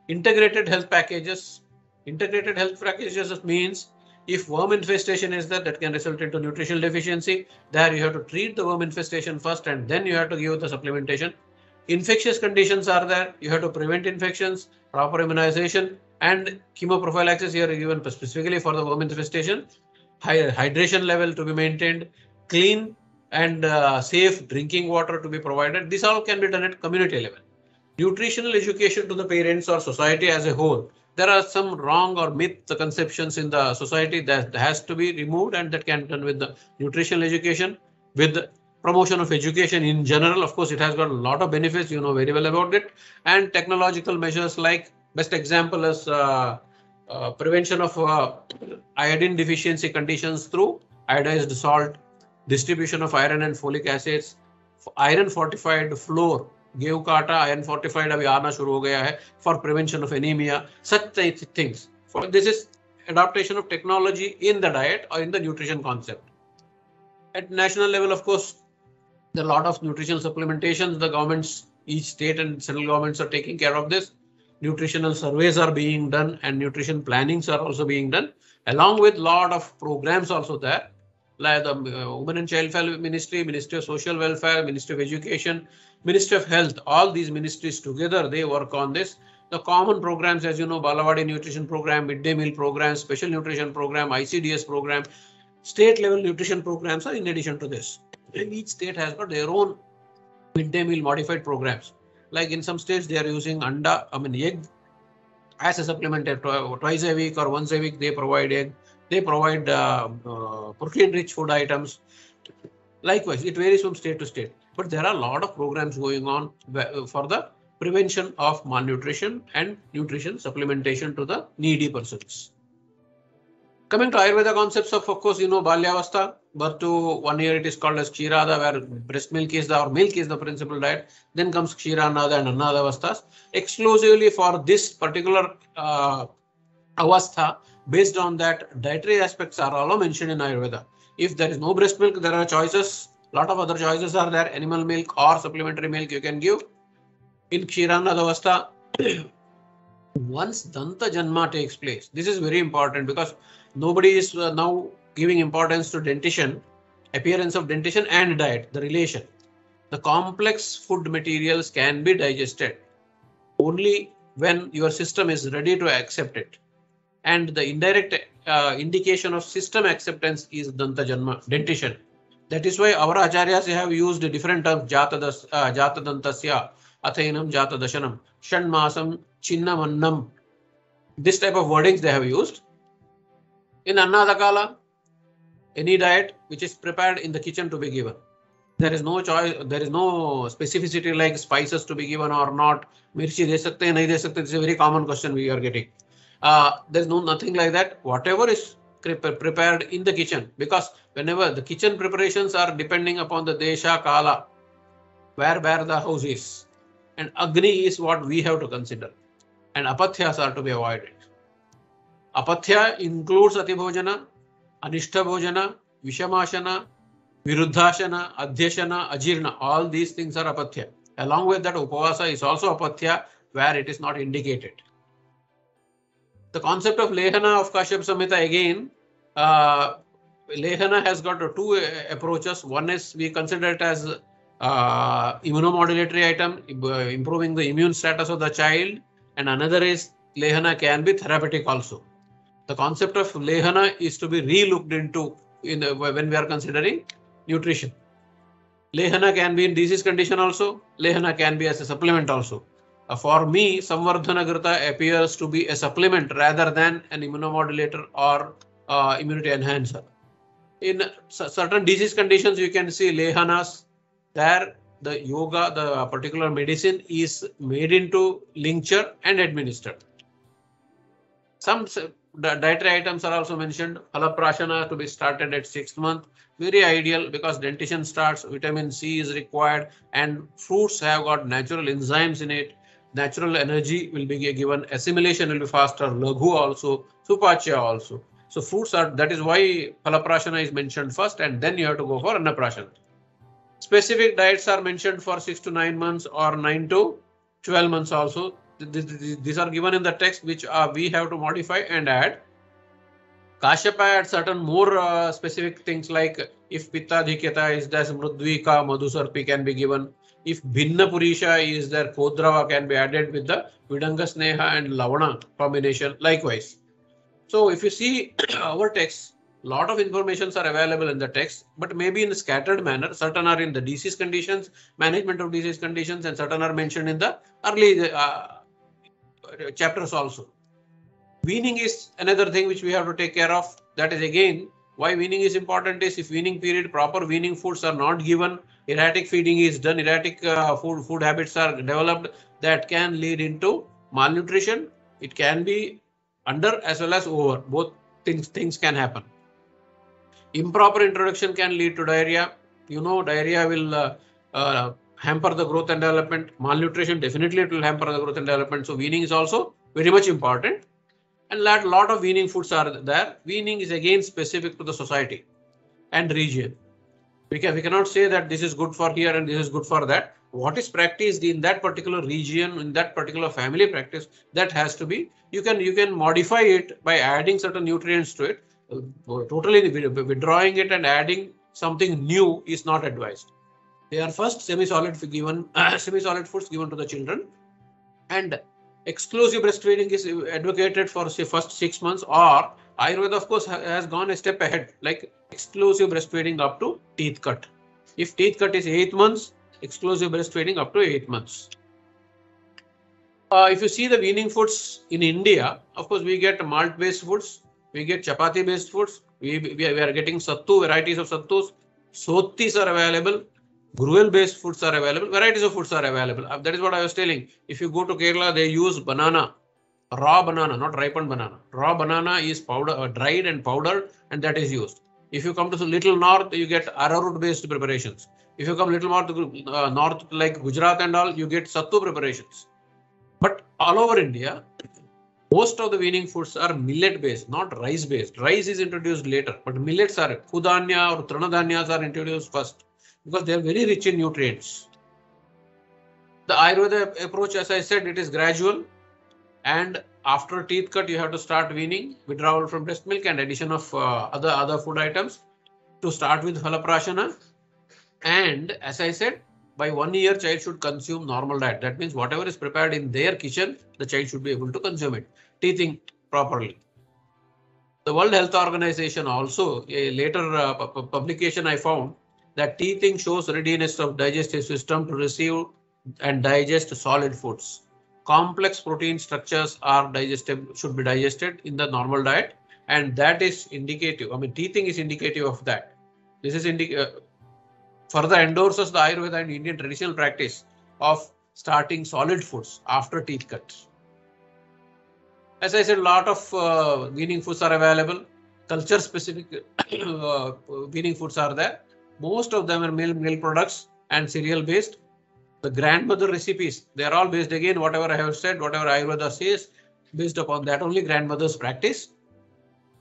Integrated health packages. Integrated health packages means if worm infestation is there, that can result into nutritional deficiency. There you have to treat the worm infestation first and then you have to give the supplementation. Infectious conditions are there. You have to prevent infections, proper immunization, and chemoprophylaxis here given specifically for the worm infestation. Hydration level to be maintained, clean and safe drinking water to be provided. This all can be done at community level. Nutritional education to the parents or society as a whole. There are some wrong or myth conceptions in the society that has to be removed, and that can be done with the nutritional education, with the promotion of education in general. Of course, it has got a lot of benefits, you know very well about it, and technological measures like best example is prevention of iodine deficiency conditions through iodized salt, distribution of iron and folic acids, iron fortified flour, गेहूं का आटा iron fortified अभी आना शुरू हो गया है for prevention of anemia, such things. This is adaptation of technology in the diet or in the nutrition concept. At national level, of course, there are a lot of nutritional supplementations. The governments, each state and central governments are taking care of this. Nutritional surveys are being done and nutrition plannings are also being done, along with a lot of programs also there. Like the Women and Child Welfare Ministry, Ministry of Social Welfare, Ministry of Education, Ministry of Health, all these ministries together, they work on this. The common programs, as you know, Balawadi Nutrition Program, Midday Meal Program, Special Nutrition Program, ICDS Program, state level nutrition programs are in addition to this. And each state has got their own midday meal modified programs. Like in some states, they are using egg as a supplement twice a week or once a week. They provide egg. They provide protein-rich food items. Likewise, it varies from state to state. But there are a lot of programs going on for the prevention of malnutrition and nutrition supplementation to the needy persons. Coming to Ayurveda concepts of course, you know, Balyavastha, birth to 1 year, it is called as Kshirada, where breast milk is or milk is the principal diet. Then comes Kshiranada and Annadavasthas. Exclusively for this particular avastha, based on that, dietary aspects are all mentioned in Ayurveda. If there is no breast milk, there are choices. A lot of other choices are there. Animal milk or supplementary milk you can give. In Kshiranadavastha, once Danta Janma takes place, this is very important because nobody is now giving importance to dentition, appearance of dentition and diet, the relation. The complex food materials can be digested only when your system is ready to accept it. And the indirect indication of system acceptance is Danta Janma, dentition. That is why our acharyas have used different terms, Jata Dantasya, Athainam, Jata Dashanam, Shanmasam, Chinnamannam. This type of wordings they have used. In Annadakala, any diet which is prepared in the kitchen to be given. There is no choice, there is no specificity like spices to be given or not. Mirchi de sakte hain, nahi de sakte. This is a very common question we are getting. There is nothing like that. Whatever is prepared in the kitchen, because whenever the kitchen preparations are depending upon the Desha Kala, where the house is, and Agni is what we have to consider, and Apathyas are to be avoided. Apathya includes Atibhojana, Anishta Bhojana, Vishamashana, Viruddhashana, Adhyashana, Ajirna. All these things are Apathya. Along with that, Upavasa is also Apathya where it is not indicated. The concept of Lehana of Kashyap Samhita again, Lehana has got two approaches. One is we consider it as immunomodulatory item, improving the immune status of the child, and another is Lehana can be therapeutic also. The concept of lehana is to be re-looked into when we are considering nutrition. Lehana can be in disease condition also. Lehana can be as a supplement also. For me, Samvardhana Grita appears to be a supplement rather than an immunomodulator or immunity enhancer. In certain disease conditions, you can see lehanas. There, the yoga, the particular medicine is made into lincture and administered. Some dietary items are also mentioned. Halaprashana to be started at 6th month. Very ideal because dentition starts, vitamin C is required, and fruits have got natural enzymes in it. Natural energy will be given, assimilation will be faster, laghu also, supachya also. So fruits are, that is why Halaprashana is mentioned first, and then you have to go for Annaprashana. Specific diets are mentioned for 6 to 9 months or 9 to 12 months also. These are given in the text, which we have to modify and add. Kashyapa had certain more specific things like if Pittadhikyata is there, Mrudvika, Madhusarpi can be given. If Bhinna Purisha is there, Kodrava can be added with the Vidanga Sneha and Lavana combination likewise. So if you see our text, lot of informations are available in the text, but maybe in a scattered manner. Certain are in the disease conditions, management of disease conditions, and certain are mentioned in the early chapters also. Weaning is another thing which we have to take care of. That is again why weaning is important is if weaning period, proper weaning foods are not given, erratic feeding is done, erratic food habits are developed, that can lead into malnutrition. It can be under as well as over. Both things can happen. Improper introduction can lead to diarrhea. You know, diarrhea will hamper the growth and development. Malnutrition definitely it will hamper the growth and development. So weaning is also very much important. And lot of weaning foods are there. Weaning is again specific to the society and region. We cannot say that this is good for here and this is good for that. What is practiced in that particular region, in that particular family practice, that has to be, you can modify it by adding certain nutrients to it. Totally withdrawing it and adding something new is not advised. They are first semi-solid foods given to the children, and exclusive breastfeeding is advocated for say first 6 months, or Ayurveda of course has gone a step ahead, like exclusive breastfeeding up to teeth cut. If teeth cut is 8 months, exclusive breastfeeding up to 8 months. If you see the weaning foods in India, of course we get malt based foods, we get chapati based foods, we are getting sattu, varieties of sattus, sotis are available, gruel based foods are available, varieties of foods are available. That is what I was telling. If you go to Kerala, they use banana, raw banana, not ripened banana. Raw banana is powder, dried and powdered, and that is used. If you come to little north, you get arrowroot based preparations. If you come little more to north like Gujarat and all, you get sattu preparations. But all over India, most of the weaning foods are millet based, not rice based. Rice is introduced later, but millets are, kudanya or tranadanyas are introduced first because they are very rich in nutrients. The Ayurveda approach, as I said, it is gradual, and after teeth cut, you have to start weaning, withdrawal from breast milk and addition of other food items. To start with Halaprashana, and as I said, by 1 year, child should consume normal diet. That means whatever is prepared in their kitchen, the child should be able to consume it, teething properly. The World Health Organization also, a later publication I found that teething shows readiness of digestive system to receive and digest solid foods. Complex protein structures are should be digested in the normal diet, and that is indicative. I mean, teething is indicative of that. This is further endorses the Ayurveda and Indian traditional practice of starting solid foods after teeth cuts. As I said, a lot of weaning foods are available. Culture specific weaning foods are there. Most of them are milk products and cereal based. The grandmother recipes, they are all based again, whatever I have said, whatever Ayurveda says, based upon that only grandmother's practice.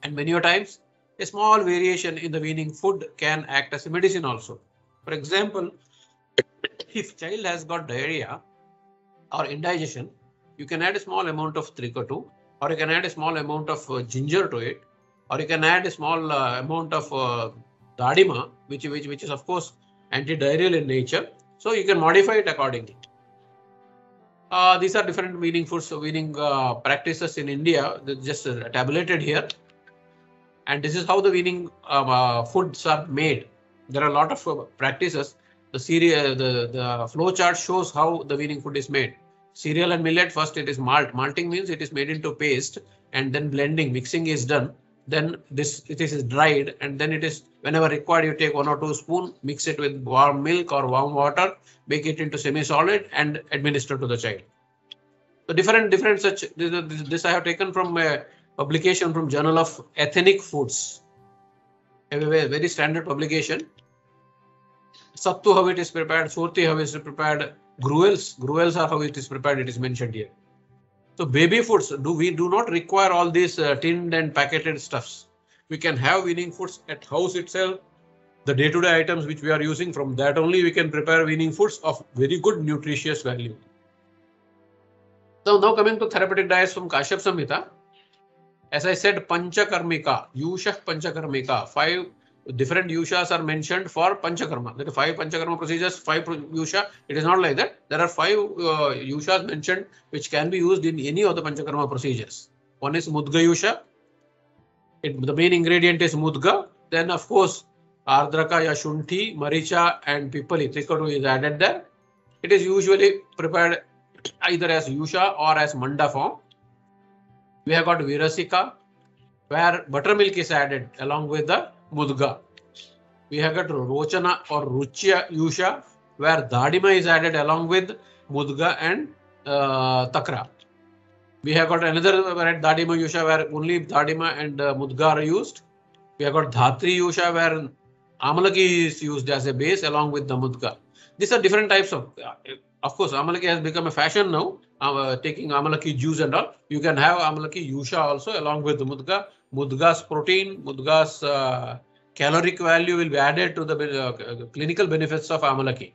And many times, a small variation in the weaning food can act as a medicine also. For example, if child has got diarrhea or indigestion, you can add a small amount of trikatu, or you can add a small amount of ginger to it, or you can add a small amount of dadima, which is of course anti-diarrheal in nature. So you can modify it accordingly. These are different weaning foods, weaning practices in India, just tabulated here. And this is how the weaning foods are made. There are a lot of practices. The flow chart shows how the weaning food is made. Cereal and millet, first it is malt. Malting means it is made into paste, and then blending, mixing is done. Then it is dried, and then it is, whenever required, you take 1 or 2 spoons, mix it with warm milk or warm water, make it into semi-solid and administer to the child. So different such, this I have taken from a publication from Journal of Ethnic Foods, a very standard publication. Sattu, how it is prepared, surti, how it is prepared, gruels are how it is prepared, it is mentioned here. So baby foods, we do not require all these tinned and packeted stuffs. We can have weaning foods at house itself. The day-to-day items which we are using, from that only we can prepare weaning foods of very good nutritious value. So now coming to therapeutic diets from Kashyap Samhita. As I said, Panchakarmika, Yushah Panchakarmika, 5 different Yushas are mentioned for Panchakarma. There are 5 Panchakarma procedures, 5 Yusha. It is not like that. There are 5 Yushas mentioned which can be used in any of the Panchakarma procedures. One is Mudga Yusha. The main ingredient is Mudga. Then of course, Ardraka, Yashunti, Maricha and Pipali, Trikadu is added there. It is usually prepared either as Yusha or as Manda form. We have got Virasika, where buttermilk is added along with the Mudga. We have got Rochana or Ruchya Yusha, where Dadima is added along with Mudga and Takra. We have got another Dadima Yusha, where only Dadima and Mudga are used. We have got Dhatri Yusha, where Amalaki is used as a base along with the Mudga. These are different types of course, Amalaki has become a fashion now, taking Amalaki juice and all. You can have Amalaki Yusha also along with the Mudga. Mudga's protein, Mudga's caloric value will be added to the clinical benefits of Amalaki.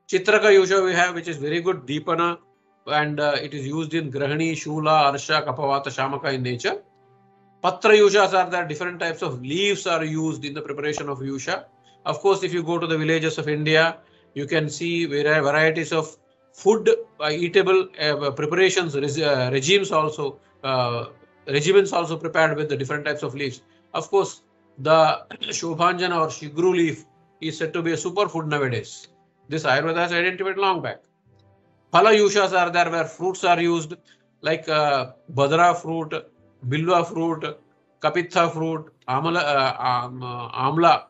Chitraka Yusha we have, which is very good Deepana, and it is used in Grahani, Shula, Arsha, Kapavata, Shamaka in nature. Patra Yushas are there, different types of leaves are used in the preparation of Yusha. Of course, if you go to the villages of India, you can see varieties of food, eatable preparations, regimens also prepared with the different types of leaves. Of course, the Shobhanjana or Shigru leaf is said to be a superfood nowadays. This Ayurveda has identified long back. Phala Yushas are there where fruits are used like Badra fruit, Bilwa fruit, Kapitha fruit, Amla,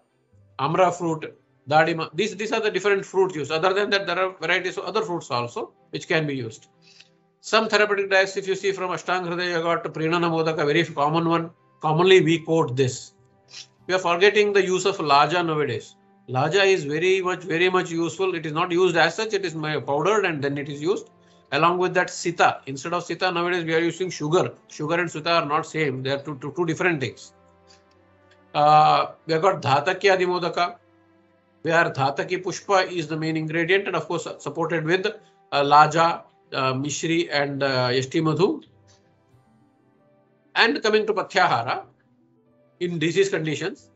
Amra fruit, Dadima. These are the different fruits used. Other than that, there are varieties of other fruits also which can be used. Some therapeutic diets, if you see from Ashtanga Hridaya, you got Prinana Modaka, very common one. Commonly we quote this. We are forgetting the use of Laja nowadays. Laja is very much useful. It is not used as such. It is powdered and then it is used. Along with that, Sita. Instead of Sita, nowadays we are using sugar. Sugar and Sita are not same. They are two different things. We have got Dhataki Adimodaka, where Dhataki Pushpa is the main ingredient, and of course supported with Laja, Mishri and Yashti Madhu. And coming to Pathyahara, in disease conditions,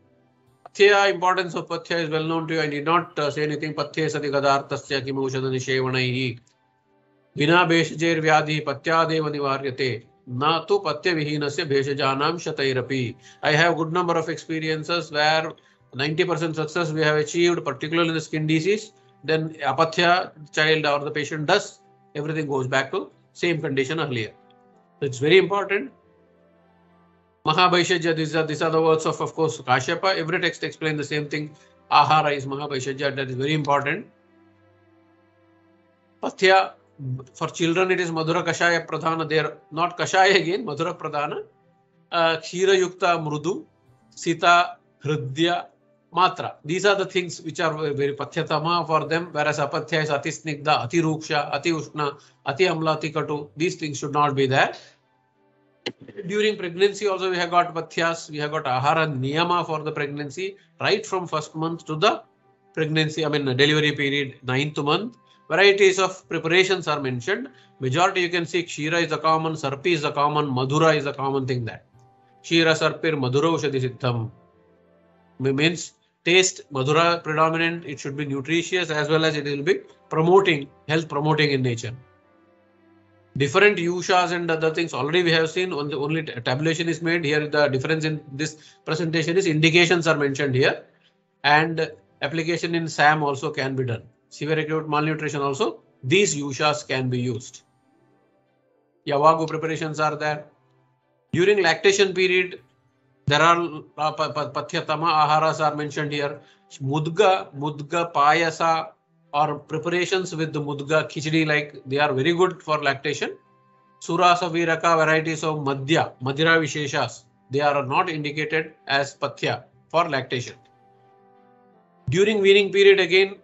Pathya, importance of Pathya is well known to you. I need not say anything. Pathya sati gadartasya kimushadani shevanaihi vina beshjer vyadhi patyadeva nivaryate na tu patya vihinasya bhesajanam shatairapi. I have good number of experiences where 90% success we have achieved, particularly in the skin disease. Then apatya child or the patient does, everything goes back to same condition earlier. So it's very important. Mahabhaishajya, these are the words of course, Kashyapa. Every text explains the same thing. Ahara is Mahabhaishajya, that is very important. Pathya, for children it is Madhura Kashaya Pradhana. They are not Kashaya again, Madhura Pradhana. Kshira Yukta Mrudu, Sita Hridya Matra. These are the things which are very Pathyatama for them, whereas Apathya is Ati Snigdha, Ati Ruksha, Ati Ushna, Ati Amla, Ati Katu. These things should not be there. During pregnancy also we have got Pathyas, we have got Ahara Niyama for the pregnancy, right from first month to the pregnancy, delivery period, 9th month. Varieties of preparations are mentioned. Majority you can see Kshira is a common, Sarpi is a common, Madhura is a common thing there. Kshira Sarpir Madhura Ushadi Siddham. Means taste, Madhura predominant, it should be nutritious as well as it will be promoting, health promoting in nature. different yushas and other things already we have seen. Only tabulation is made here. The difference in this presentation is indications are mentioned here, and application in SAM also can be done. Severe acute malnutrition also, these yushas can be used. Yavagu preparations are there. During lactation period, there are pathyatama aharas are mentioned here. Mudga, payasa, or preparations with the mudga, khichdi, like they are very good for lactation. Surasa viraka varieties of madhya, madhira visheshas, they are not indicated as pathya for lactation. During weaning period again,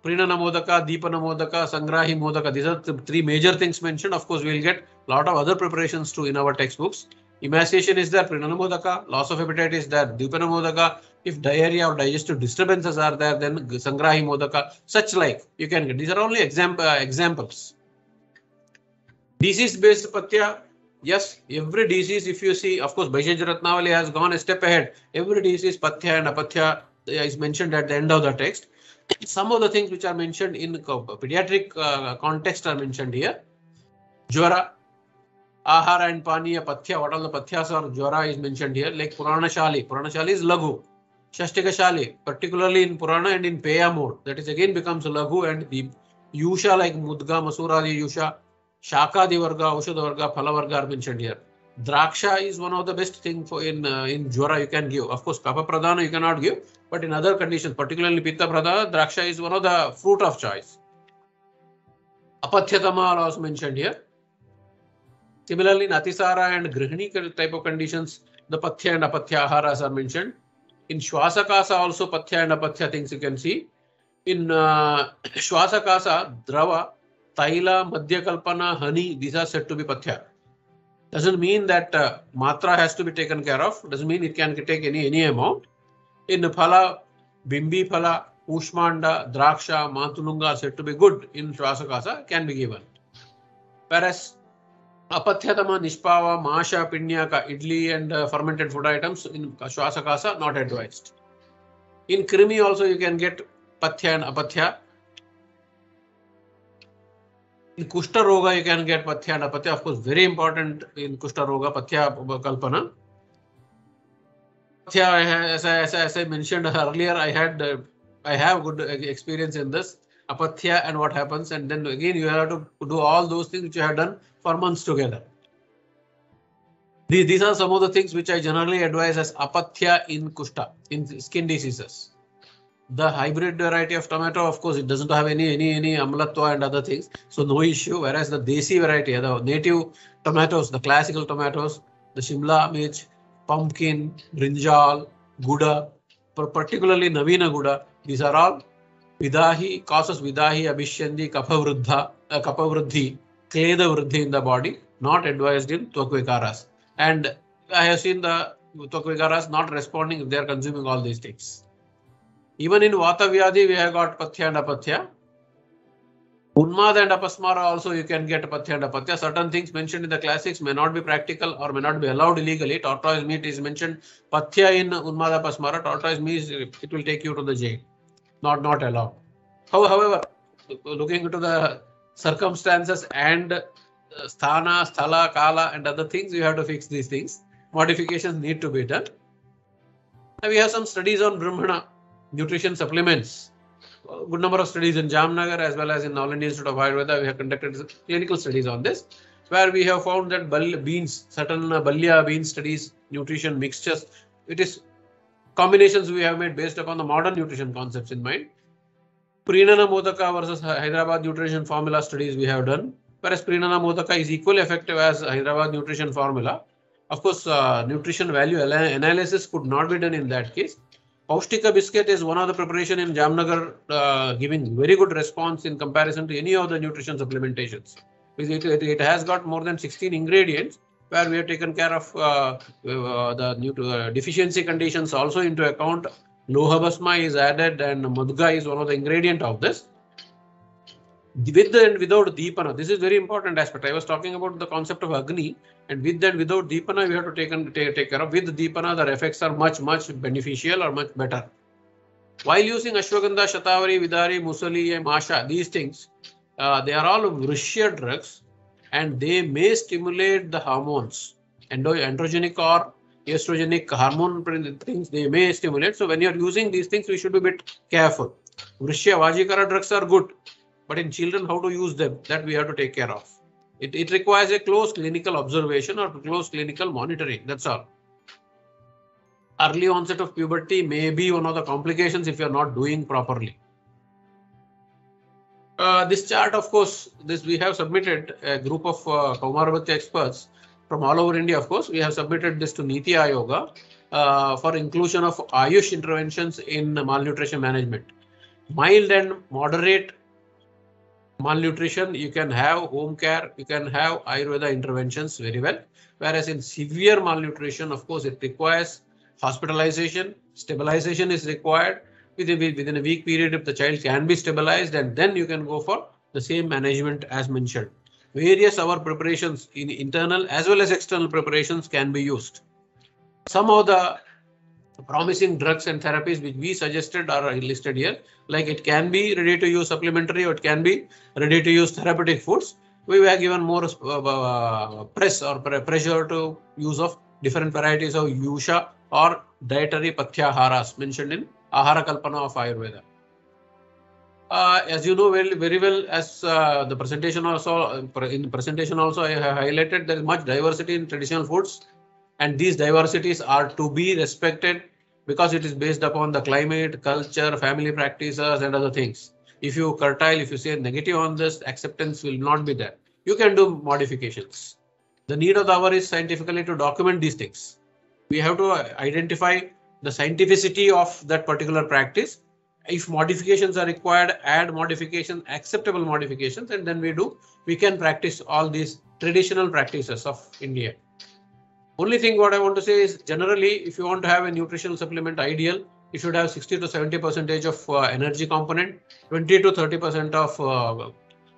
Prinana modaka, Deepana modaka, Sangrahi modaka, these are the three major things mentioned. Of course, we will get a lot of other preparations too in our textbooks. Emaciation is there, Prinana modaka, loss of appetite is there, Deepana modaka. If diarrhea or digestive disturbances are there, then Sangrahi modaka, such like you can get. These are only examples. Disease based pathya, yes, every disease, if you see, of course, Bhaishaj Ratnavali has gone a step ahead. Every disease pathya and apathya is mentioned at the end of the text. Some of the things which are mentioned in pediatric context are mentioned here. Jwara, ahara and paniya pathya, what all the pathyas or jwara is mentioned here, like Purana Shali. Purana Shali is Laghu. Shastika Shali, particularly in Purana and in Peya mode, that is again becomes Laghu, and the Yusha like Mudga, Masura, the Yusha, Shaka the Varga, Oshadha Varga, Phala Varga are mentioned here. Draksha is one of the best thing for in Jwara you can give. Of course, Kapha Pradhana you cannot give, but in other conditions, particularly Pitta Pradhana, Draksha is one of the fruit of choice. Apathyatama are also mentioned here. Similarly, in Atisara and Grihini type of conditions, the Pathya and Apathya aharas are mentioned. In Shwasakasa also Pathya and Apathya things you can see. In Shwasakasa, Drava, Taila, Madhya Kalpana, honey, these are said to be Pathya. Doesn't mean that matra has to be taken care of. Doesn't mean it can take any amount. In Phala, Bimbi Phala, Ushmanda, Draksha, Matulunga are said to be good in Shwasakasa, can be given. Whereas Apathyatama, Nishpava, Masha, Pinyaka, Idli and fermented food items in Shwasakasa not advised. In Krimi also you can get Pathya and Apathya. In Kushta Roga, you can get Pathya and Apathya. Of course, very important in Kushta Roga, Pathya Kalpana. Pathya, as I mentioned earlier, I have good experience in this. Apathya and what happens, and then again you have to do all those things which you have done for months together. These are some of the things which I generally advise as Apathya in Kushta, in skin diseases. The hybrid variety of tomato, of course, it doesn't have any amlatva and other things, so no issue. Whereas the desi variety, the native tomatoes, the classical tomatoes, the Shimla Mirch, pumpkin, brinjal, Guda, particularly Navina Guda, these are all Vidahi, causes Vidahi, Abhishyandi, Kapha Vruddhi, Kleda Vruddhi in the body, not advised in Tvakvikaras. And I have seen the Tvakvikaras not responding if they are consuming all these things. Even in Vata Vyadhi, we have got Pathya and Apathya. Unmad and Apasmara also you can get Pathya and Apathya. Certain things mentioned in the classics may not be practical or may not be allowed illegally. Tortoise meat is mentioned. Pathya in Unmad Apasmara, tortoise meat, it will take you to the jail. Not allowed. However, looking into the circumstances and sthana, sthala, kala and other things, you have to fix these things. Modifications need to be done. Now we have some studies on Brahmana nutrition supplements. A good number of studies in Jamnagar as well as in All India Institute of Ayurveda. We have conducted clinical studies on this, where we have found that beans, certain Balya bean studies, nutrition mixtures, it is combinations we have made based upon the modern nutrition concepts in mind. Prinana Modaka versus Hyderabad nutrition formula studies we have done, whereas Prinana Modaka is equally effective as Hyderabad nutrition formula. Of course, nutrition value analysis could not be done in that case. Paustika biscuit is one of the preparation in Jamnagar, giving very good response in comparison to any of the nutrition supplementations. It has got more than 16 ingredients, where we have taken care of the deficiency conditions also into account. Loha Basma is added and Madhga is one of the ingredient of this. With and without Deepana, this is very important aspect. I was talking about the concept of Agni, and with and without Deepana, we have to take care of. With Deepana, the effects are much beneficial or much better. While using Ashwagandha, Shatavari, Vidari, Musali, and Masha, these things, they are all Vrishya drugs, and they may stimulate the hormones, androgenic or estrogenic hormone things they may stimulate. So when you're using these things, we should be a bit careful. Vrishya Vajikara drugs are good, but in children, how to use them, that we have to take care of. It requires a close clinical observation or close clinical monitoring. That's all. Early onset of puberty may be one of the complications if you're not doing properly. This chart, of course, we have submitted a group of Kaumarbhati experts from all over India. Of course, we have submitted this to Niti Ayoga for inclusion of Ayush interventions in malnutrition management. Mild and moderate malnutrition, you can have home care, you can have Ayurveda interventions very well. Whereas in severe malnutrition, of course, it requires hospitalization, stabilization is required. Within a week period, if the child can be stabilized, and then you can go for the same management as mentioned. Various our preparations in internal as well as external preparations can be used. Some of the promising drugs and therapies which we suggested are listed here, like it can be ready to use supplementary or it can be ready to use therapeutic foods. We were given more pressure to use of different varieties of Yusha or dietary Pathyaharas mentioned in Ahara Kalpana of Ayurveda. As you know very well, as the presentation also I have highlighted, there is much diversity in traditional foods, and these diversities are to be respected because it is based upon the climate, culture, family practices, and other things. If you curtail, if you say negative on this, acceptance will not be there. You can do modifications. The need of the hour is scientifically to document these things. We have to identify the scientificity of that particular practice. If modifications are required, add modifications, acceptable modifications, and then we can practice all these traditional practices of India. Only thing what I want to say is generally, if you want to have a nutritional supplement ideal, you should have 60 to 70% of energy component, 20 to 30% of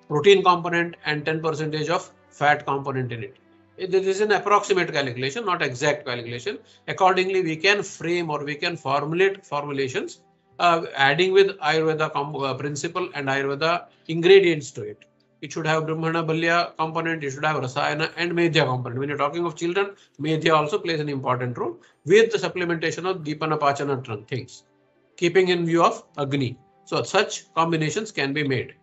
protein component, and 10% of fat component in it. This is an approximate calculation, not exact calculation. Accordingly, we can frame or we can formulate formulations adding with Ayurveda principle and Ayurveda ingredients to it. It should have Brahmana Balya component, it should have Rasayana and Medhya component. When you're talking of children, Medhya also plays an important role with the supplementation of Deepana Pachana things, keeping in view of Agni. So such combinations can be made.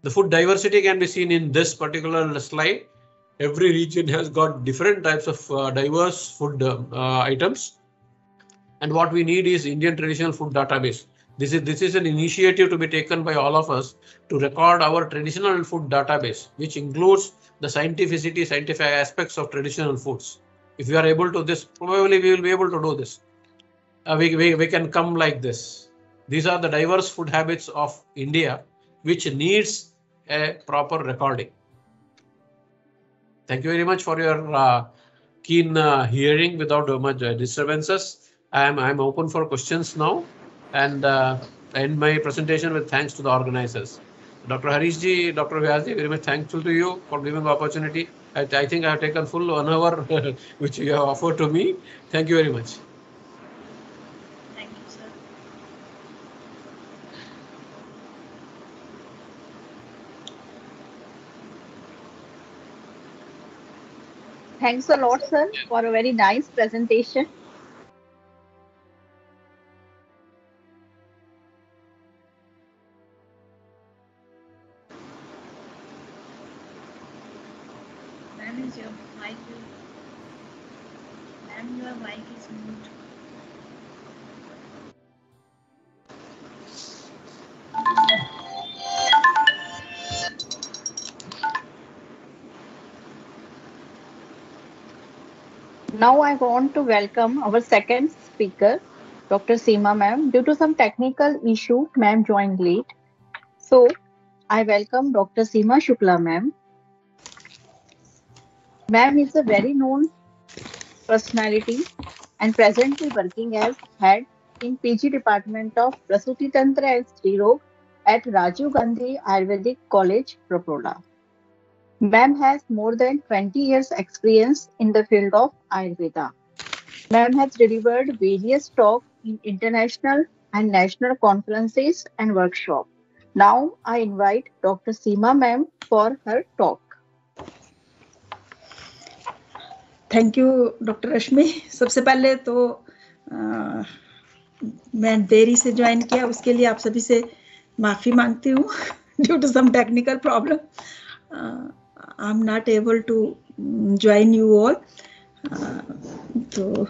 The food diversity can be seen in this particular slide. Every region has got different types of diverse food items. And what we need is Indian traditional food database. This is an initiative to be taken by all of us to record our traditional food database, which includes the scientific aspects of traditional foods. If we are able to this, probably we will be able to do this. We can come like this. These are the diverse food habits of India, which needs a proper recording. Thank you very much for your keen hearing without much disturbances. I'm open for questions now, and end my presentation with thanks to the organizers. Dr. Harish ji, Dr. Vyas ji, very much thankful to you for giving the opportunity. I think I have taken full 1 hour which you have offered to me. Thank you very much. Thank you, sir. Thanks a lot, sir, for a very nice presentation. Ma'am, is your mic? Ma'am, your mic is mute. Now I want to welcome our second speaker, Dr. Seema ma'am. Due to some technical issue, ma'am joined late. So I welcome Dr. Seema Shukla ma'am. Ma'am is a very known personality and presently working as head in PG department of Prasuti Tantra and Stree Rog at Rajiv Gandhi Ayurvedic College, Ropola. Ma'am has more than 20 years experience in the field of Ayurveda. Ma'am has delivered various talks in international and national conferences and workshops. Now I invite Dr. Seema ma'am for her talk. Thank you doctor Rashmi. सबसे पहले तो मैं देरी से join किया, उसके लिए आप सभी से माफ़ी मांगती हूँ due to some technical problem I am not able to join you all. तो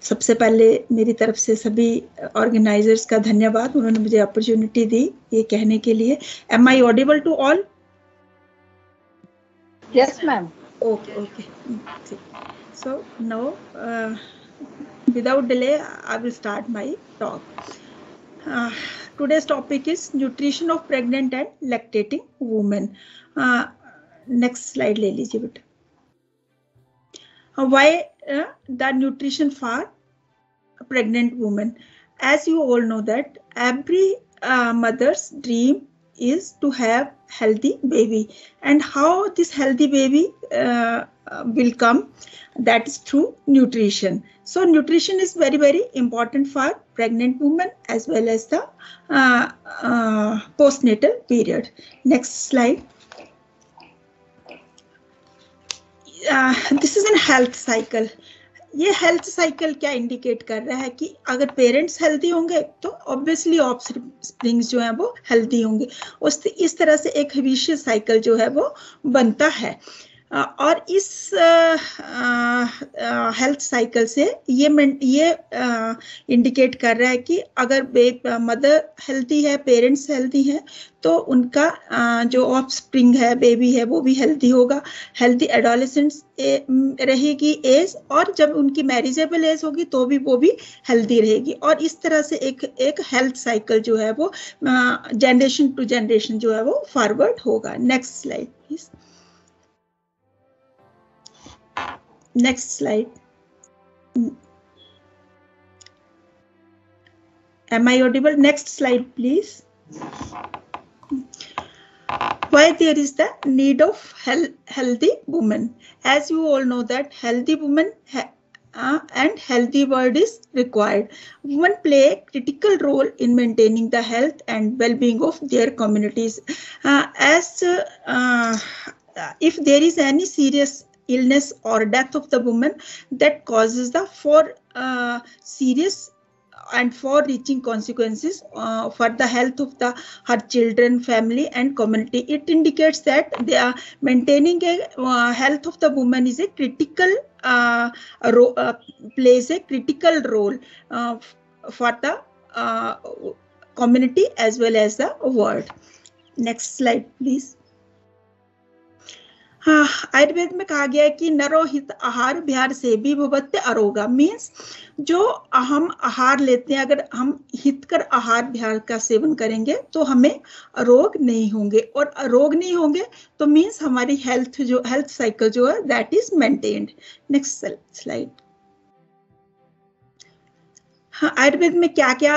सबसे पहले मेरी तरफ से सभी ऑर्गेनाइजर्स का धन्यवाद, उन्होंने मुझे अपॉर्चुनिटी दी ये कहने के लिए। Am I audible to all? Yes ma'am. Okay. So now, without delay, I will start my talk. Today's topic is nutrition of pregnant and lactating women. Next slide ले लीजिए बेटा. Why the nutrition for pregnant women? As you all know that every mother's dream is to have healthy baby, and how this healthy baby will come, that is through nutrition. So nutrition is very, very important for pregnant women as well as the postnatal period. Next slide. This is a health cycle. ये health cycle क्या indicate कर रहा है कि अगर parents healthy होंगे तो obviously offsprings जो है वो हेल्दी होंगे। इस तरह से एक विशियस साइकिल जो है वो बनता है। और इस हेल्थ साइकिल से ये इंडिकेट कर रहा है कि अगर मदर हेल्दी है, पेरेंट्स हेल्दी हैं, तो उनका जो ऑफस्प्रिंग है, बेबी है, वो भी हेल्दी होगा। हेल्दी एडोलेसेंट्स रहेगी एज, और जब उनकी मैरिजेबल एज होगी तो भी वो भी हेल्दी रहेगी। और इस तरह से एक हेल्थ साइकिल जो है वो जनरेशन टू जनरेशन जो है वो फॉरवर्ड होगा। Next slide please. Next slide. Am I audible? Next slide, please. Why there is the need of healthy women? As you all know that healthy women and healthy world is required. Women play a critical role in maintaining the health and well-being of their communities. If there is any serious illness or death of the woman that causes the serious and far-reaching consequences for the health of her children, family, and community, it indicates that they are maintaining a health of the woman is a critical plays a critical role for the community as well as the world. Next slide, please. Ayurveda में कहा गया है कि नरोहित आहार विहार से भी भवत्य अरोगा। Means जो हम आहार लेते हैं, अगर हम हितकर आहार विहार का सेवन करेंगे तो हमें रोग नहीं होंगे, और रोग नहीं होंगे तो मीन्स हमारी हेल्थ साइकिल जो है that is maintained. Next slide. Ayurveda में क्या क्या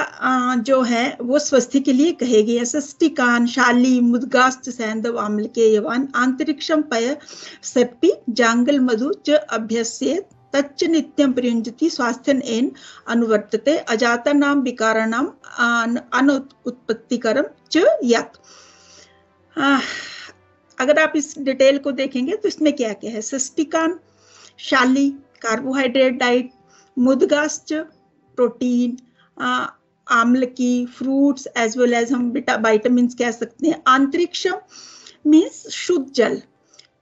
जो है वो स्वस्थ्य के लिए कहे गए हैं। षष्टिकान शाली मुद्गाश्च सैंधव आम्लके यवान आंतरिक्षम पय सर्पी जांगल मधु च अभ्यस्येत तच्च नित्यं प्रयुंजति स्वास्थ्यन एन अनुवर्तते अजातानाम विकाराणाम अनुत्पत्तिकरम च यत्। अगर आप इस डिटेल को देखेंगे तो इसमें क्या क्या है। षष्टिकान शाली कार्बोहाइड्रेट डाइट, मुद्गाश्च प्रोटीन, आम्ल की फ्रूट्स एज वेल एज हम विटामिन कह सकते हैं। आंतरिक्षम मीन्स शुद्ध जल,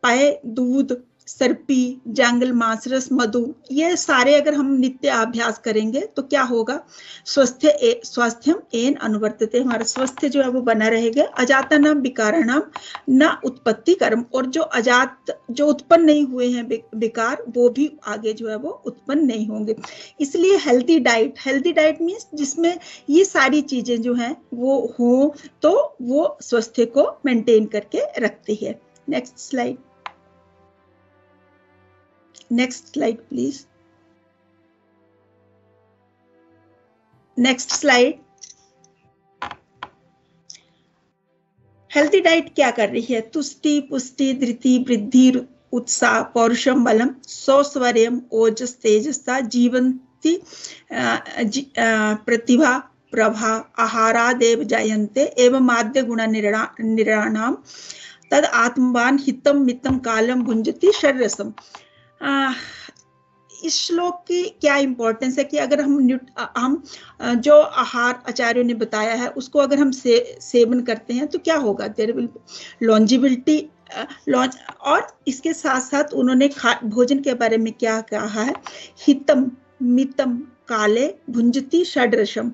पय दूध, सर्पी, जंगल मांसरस, मधु, ये सारे अगर हम नित्य अभ्यास करेंगे तो क्या होगा, स्वास्थ्यम एन अनुवर्तते, हमारा स्वास्थ्य जो है वो बना रहेगा। अजाता नाम विकाराणाम न उत्पत्ति कर्म, और जो अजात जो उत्पन्न नहीं हुए हैं विकार वो भी आगे जो है वो उत्पन्न नहीं होंगे। इसलिए हेल्दी डाइट मीन्स जिसमें ये सारी चीजें जो हैं वो हो तो वो स्वास्थ्य को मेंटेन करके रखती है। Next slide. Next slide, please. Next slide. Healthy diet क्या कर रही है? तुष्टि, पुष्टि, धृति, वृद्धि, उत्साह, पौरुषम, बलम, सौस्वर्यम, ओजस, तेजस्ता, जीवंती, प्रतिभा, प्रभा, आहारादेव जायन्ते एवं आद्य गुण निराणाम तद आत्मवान हितम मितम कालम भुंजति शर्रसम। इस श्लोक की क्या इंपॉर्टेंस है कि अगर हम जो आहार आचार्यों ने बताया है उसको अगर हम सेवन करते हैं तो क्या होगा, देयर विल लॉन्जिबिलिटी और इसके साथ साथ उन्होंने भोजन के बारे में क्या कहा है, हितम मितम काले भुंजती षड्रसम।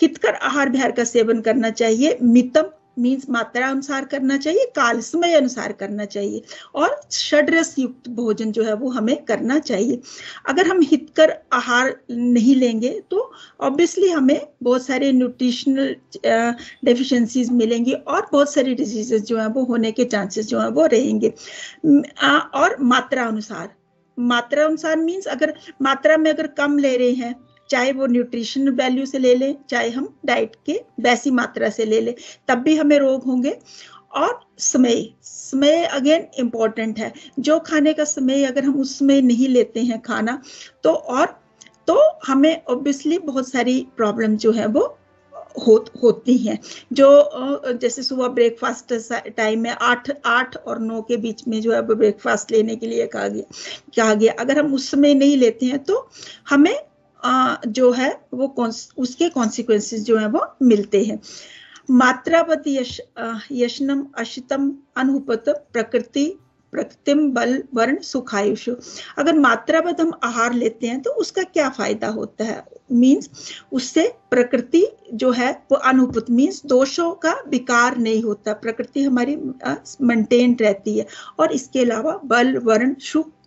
हितकर आहार विहार का सेवन करना चाहिए, मितम मीन्स मात्रा अनुसार करना चाहिए, काल समय अनुसार करना चाहिए, और षड्रस युक्त भोजन जो है वो हमें करना चाहिए। अगर हम हितकर आहार नहीं लेंगे तो ऑब्वियसली हमें बहुत सारे न्यूट्रिशनल डेफिशिएंसीज मिलेंगी और बहुत सारी डिजीजेस जो है वो होने के चांसेस जो है वो रहेंगे। और मात्रा अनुसार मीन्स अगर मात्रा में अगर कम ले रहे हैं, चाहे वो न्यूट्रिशन वैल्यू से ले लें, चाहे हम डाइट के वैसी मात्रा से ले लें, तब भी हमें रोग होंगे। और समय अगेन इम्पोर्टेंट है। जो खाने का समय अगर हम उस समय नहीं लेते हैं खाना तो हमें ऑब्वियसली बहुत सारी प्रॉब्लम जो है वो होती हैं। जो जैसे सुबह ब्रेकफास्ट टाइम में 8 और 9 के बीच में जो है ब्रेकफास्ट लेने के लिए कहा गया, अगर हम उस समय नहीं लेते हैं तो हमें जो है वो उसके कॉन्सिक्वेंसेस जो है वो मिलते हैं। मात्रावत यशनम अशितम अनुपत प्रकृतिम बल वर्ण सुखायुष। अगर मात्रावत हम आहार लेते हैं तो उसका क्या फायदा होता है, मीन्स उससे प्रकृति जो है वो अनुपत मीन्स दोषों का विकार नहीं होता, प्रकृति हमारी मेंटेन रहती है, और इसके अलावा बल वर्ण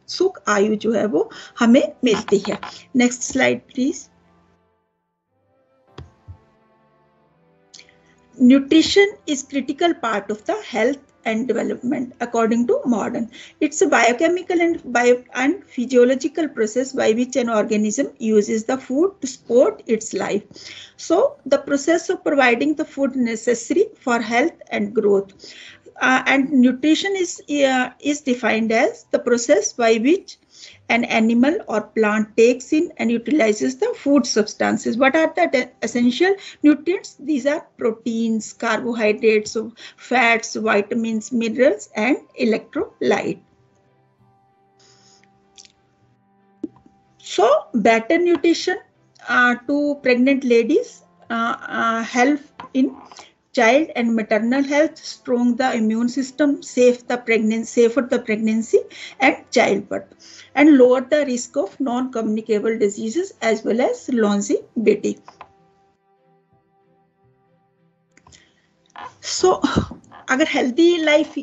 सुख आयु जो है वो हमें मिलती है। Next slide please. Nutrition is critical part of the health and development according to modern. It's a biochemical and physiological process by which an organism uses the food to support its life. So the process of providing the food necessary for health and growth. And nutrition is defined as the process by which an animal or plant takes in and utilizes the food substances. What are the essential nutrients? These are proteins, carbohydrates, fats, vitamins, minerals, and electrolyte. So better nutrition to pregnant ladies help in child and maternal health, strong the immune system, safer the pregnancy and childbirth, and lower the risk of non-communicable diseases as well as longevity. So अगर healthy life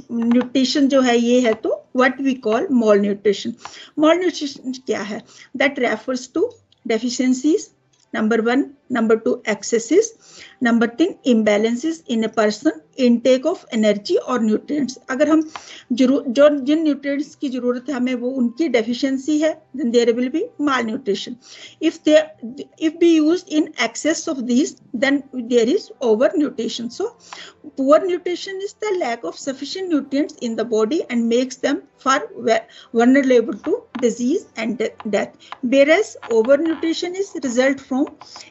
nutrition जो है ये है तो what we call malnutrition. Malnutrition क्या है? That refers to deficiencies, number 1, number 2 excesses, number 3 imbalances in a person intake of energy or nutrients. अगर हम जिन nutrients की जरूरत है हमें वो उनकी deficiency है, then there will be malnutrition. If we used in excess of these, then there is overnutrition. So poor nutrition is the lack of sufficient nutrients in the body and makes them far vulnerable to disease and death. Whereas overnutrition is result from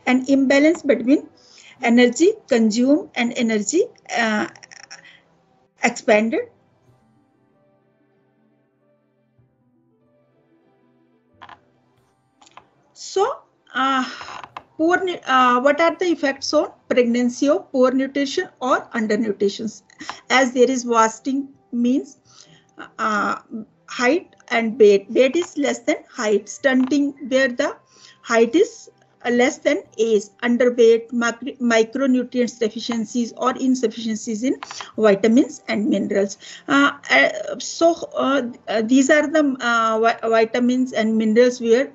an imbalance between energy consumed and energy expended. So what are the effects on pregnancy of poor nutrition or undernutrition? As there is wasting means height and weight. Weight is less than height. Stunting where the height is less than age. Underweight, micronutrients deficiencies or insufficiencies in vitamins and minerals. These are the vitamins and minerals where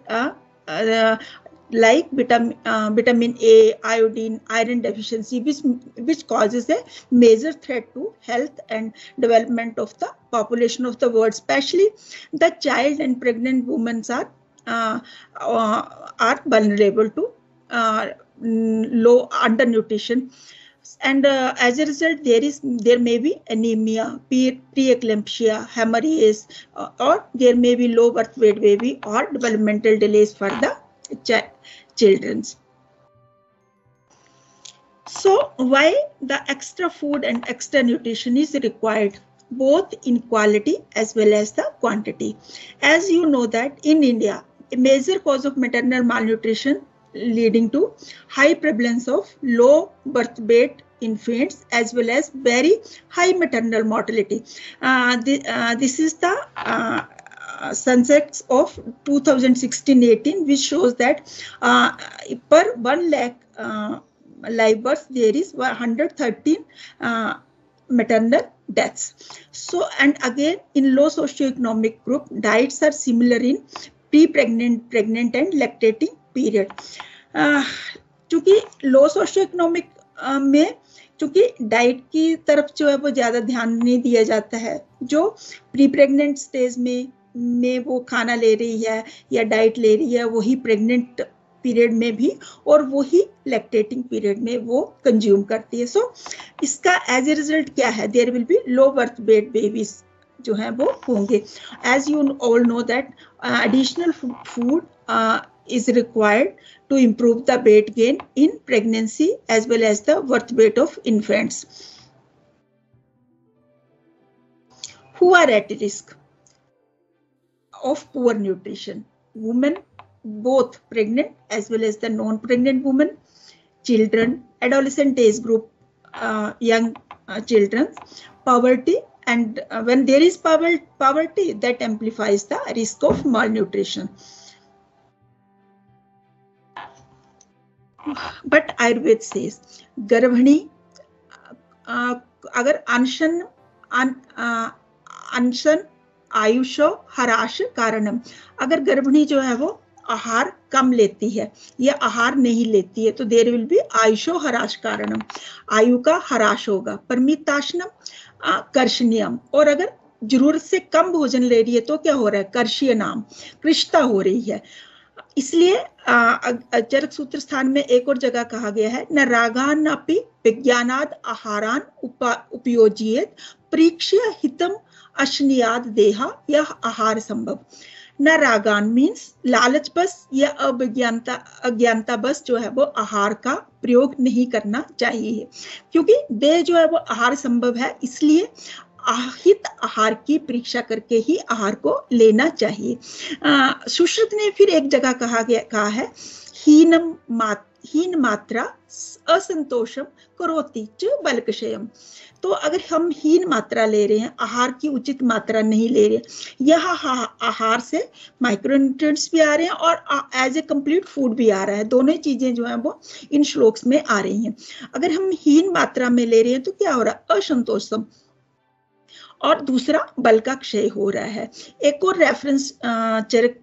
like vitamin A, iodine, iron deficiency, which causes a major threat to health and development of the population of the world. Especially the child and pregnant women are vulnerable to low undernutrition, and as a result there may be anemia, preeclampsia, hemorrhage, or there may be low birth weight baby or developmental delays for the children. So why the extra food and extra nutrition is required? both in quality as well as the quantity. As you know that in India, a major cause of maternal malnutrition leading to high prevalence of low birth weight infants as well as very high maternal mortality. This is the census of 2016-18, which shows that per 1 lakh live births there is 113 maternal deaths. So, and again in low socioeconomic group, diets are similar in pre-pregnant, pregnant and lactating period. चूंकि लो socio economic में चूंकि diet की तरफ जो है वो ज्यादा ध्यान नहीं दिया जाता है, जो प्री प्रेग्नेंट स्टेज में वो खाना ले रही है या डाइट ले रही है, वही प्रेग्नेंट पीरियड में भी और वही लैक्टेटिंग पीरियड में वो कंज्यूम करती है. सो इसका एज ए रिजल्ट क्या है, there will be low birth weight babies जो है वो होंगे. As you all know that additional food is required to improve the weight gain in pregnancy as well as the birth weight of infants. Who are at risk of poor nutrition? Women, both pregnant as well as the non-pregnant women, children, adolescent age group, young children, poverty, and when there is poverty, that amplifies the risk of malnutrition. But Ayurveda says, गर्भणी अगर अनशन आयुषो हराश कारणम, अगर गर्भणी जो है वो आहार कम लेती है या आहार नहीं लेती है तो देर विल बी आयुषो हराश कारणम, आयु का हराश होगा. परमिताशनम कर्षणीयम, और अगर जरूरत से कम भोजन ले रही है तो क्या हो रहा है, कर्षीय नाम, कृष्णता हो रही है. इसलिए चरक सूत्र स्थान में एक और जगह कहा गया है, न रागान अपि विज्ञानाद आहारान उपयोजियेत प्रीक्ष्य हितम अश्नियाद देहा, यह आहार संभव. न रागान मीन्स लालच बस या अज्ञानता बस जो है वो आहार का प्रयोग नहीं करना चाहिए, क्योंकि देह जो है वो आहार संभव है, इसलिए हित आहार की परीक्षा करके ही आहार को लेना चाहिए. सुश्रुत ने फिर एक जगह कहा है, हीन मात्रा असंतोषम करोति च बलक्षयम. तो अगर हम हीन मात्रा ले रहे हैं, आहार की उचित मात्रा नहीं ले रहे, यह आहार से माइक्रोन्यूट्रिएंट्स भी आ रहे हैं और एज ए कंप्लीट फूड भी आ रहा है. दोनों चीजें जो है वो इन श्लोक्स में आ रही हैं. अगर हम हीन मात्रा में ले रहे हैं तो क्या हो रहा है, असंतोषम, और दूसरा बल का क्षय हो रहा है. एक और रेफरेंस चरक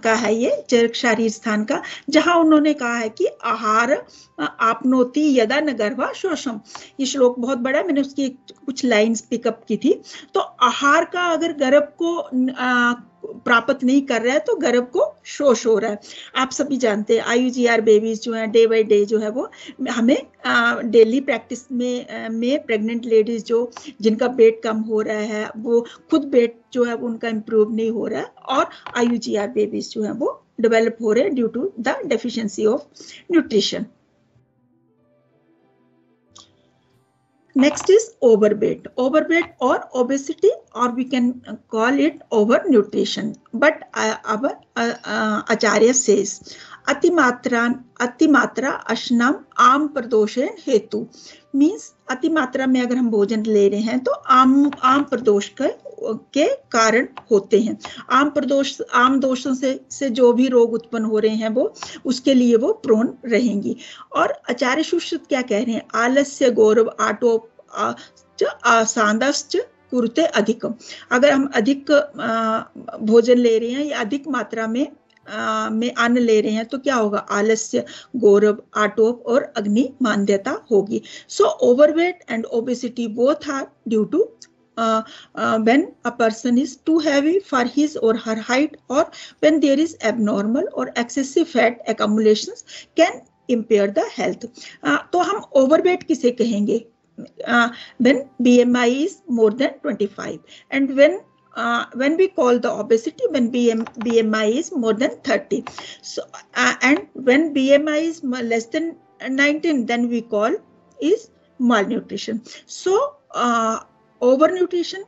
का है, ये चरक शारीर स्थान का, जहां उन्होंने कहा है कि आहार आपनोति यदा न गर्भा शोषम. ये श्लोक बहुत बड़ा है, मैंने उसकी कुछ लाइंस पिकअप की थी. तो आहार का अगर गर्भ को प्राप्त नहीं कर रहा है तो गर्भ को शोष हो रहा है. आप सभी जानते हैं IUGR बेबीज जो है डे बाय डे जो है वो हमें डेली प्रैक्टिस में प्रेग्नेंट लेडीज जो जिनका वेट कम हो रहा है, वो खुद वेट जो है वो उनका इम्प्रूव नहीं हो रहा है, और IUGR बेबीज जो है वो डेवलप हो रहे हैं due to the deficiency of nutrition. Next is overweight or obesity, or we can call it overnutrition. But our Acharya says, अतिमात्रा अश्नम आम प्रदोषे हेतु, मीन्स अतिमात्रा में अगर हम भोजन ले रहे हैं तो आम प्रदोष के कारण होते हैं. आम दोषों से जो भी रोग उत्पन्न हो रहे हैं वो उसके लिए वो प्रोन रहेंगी. और आचार्य सुश्रुत क्या कह रहे हैं, आलस्य गौरव आटोप सांदश्च कुरुते अधिकम. अगर हम अधिक भोजन ले रहे हैं या अधिक मात्रा में अन्न ले रहे हैं तो क्या होगा, आलस्य, गौरव, आटोप और अग्नि मांद्यता होगी. So overweight and obesity both are due to when a person is too heavy for his or her height, or when there is abnormal or excessive fat accumulations can impair the health. तो हम overweight किसे कहेंगे, when BMI is more than 25, and when we call the obesity when BMI is more than 30. So and when BMI is less than 19, then we call is malnutrition. So overnutrition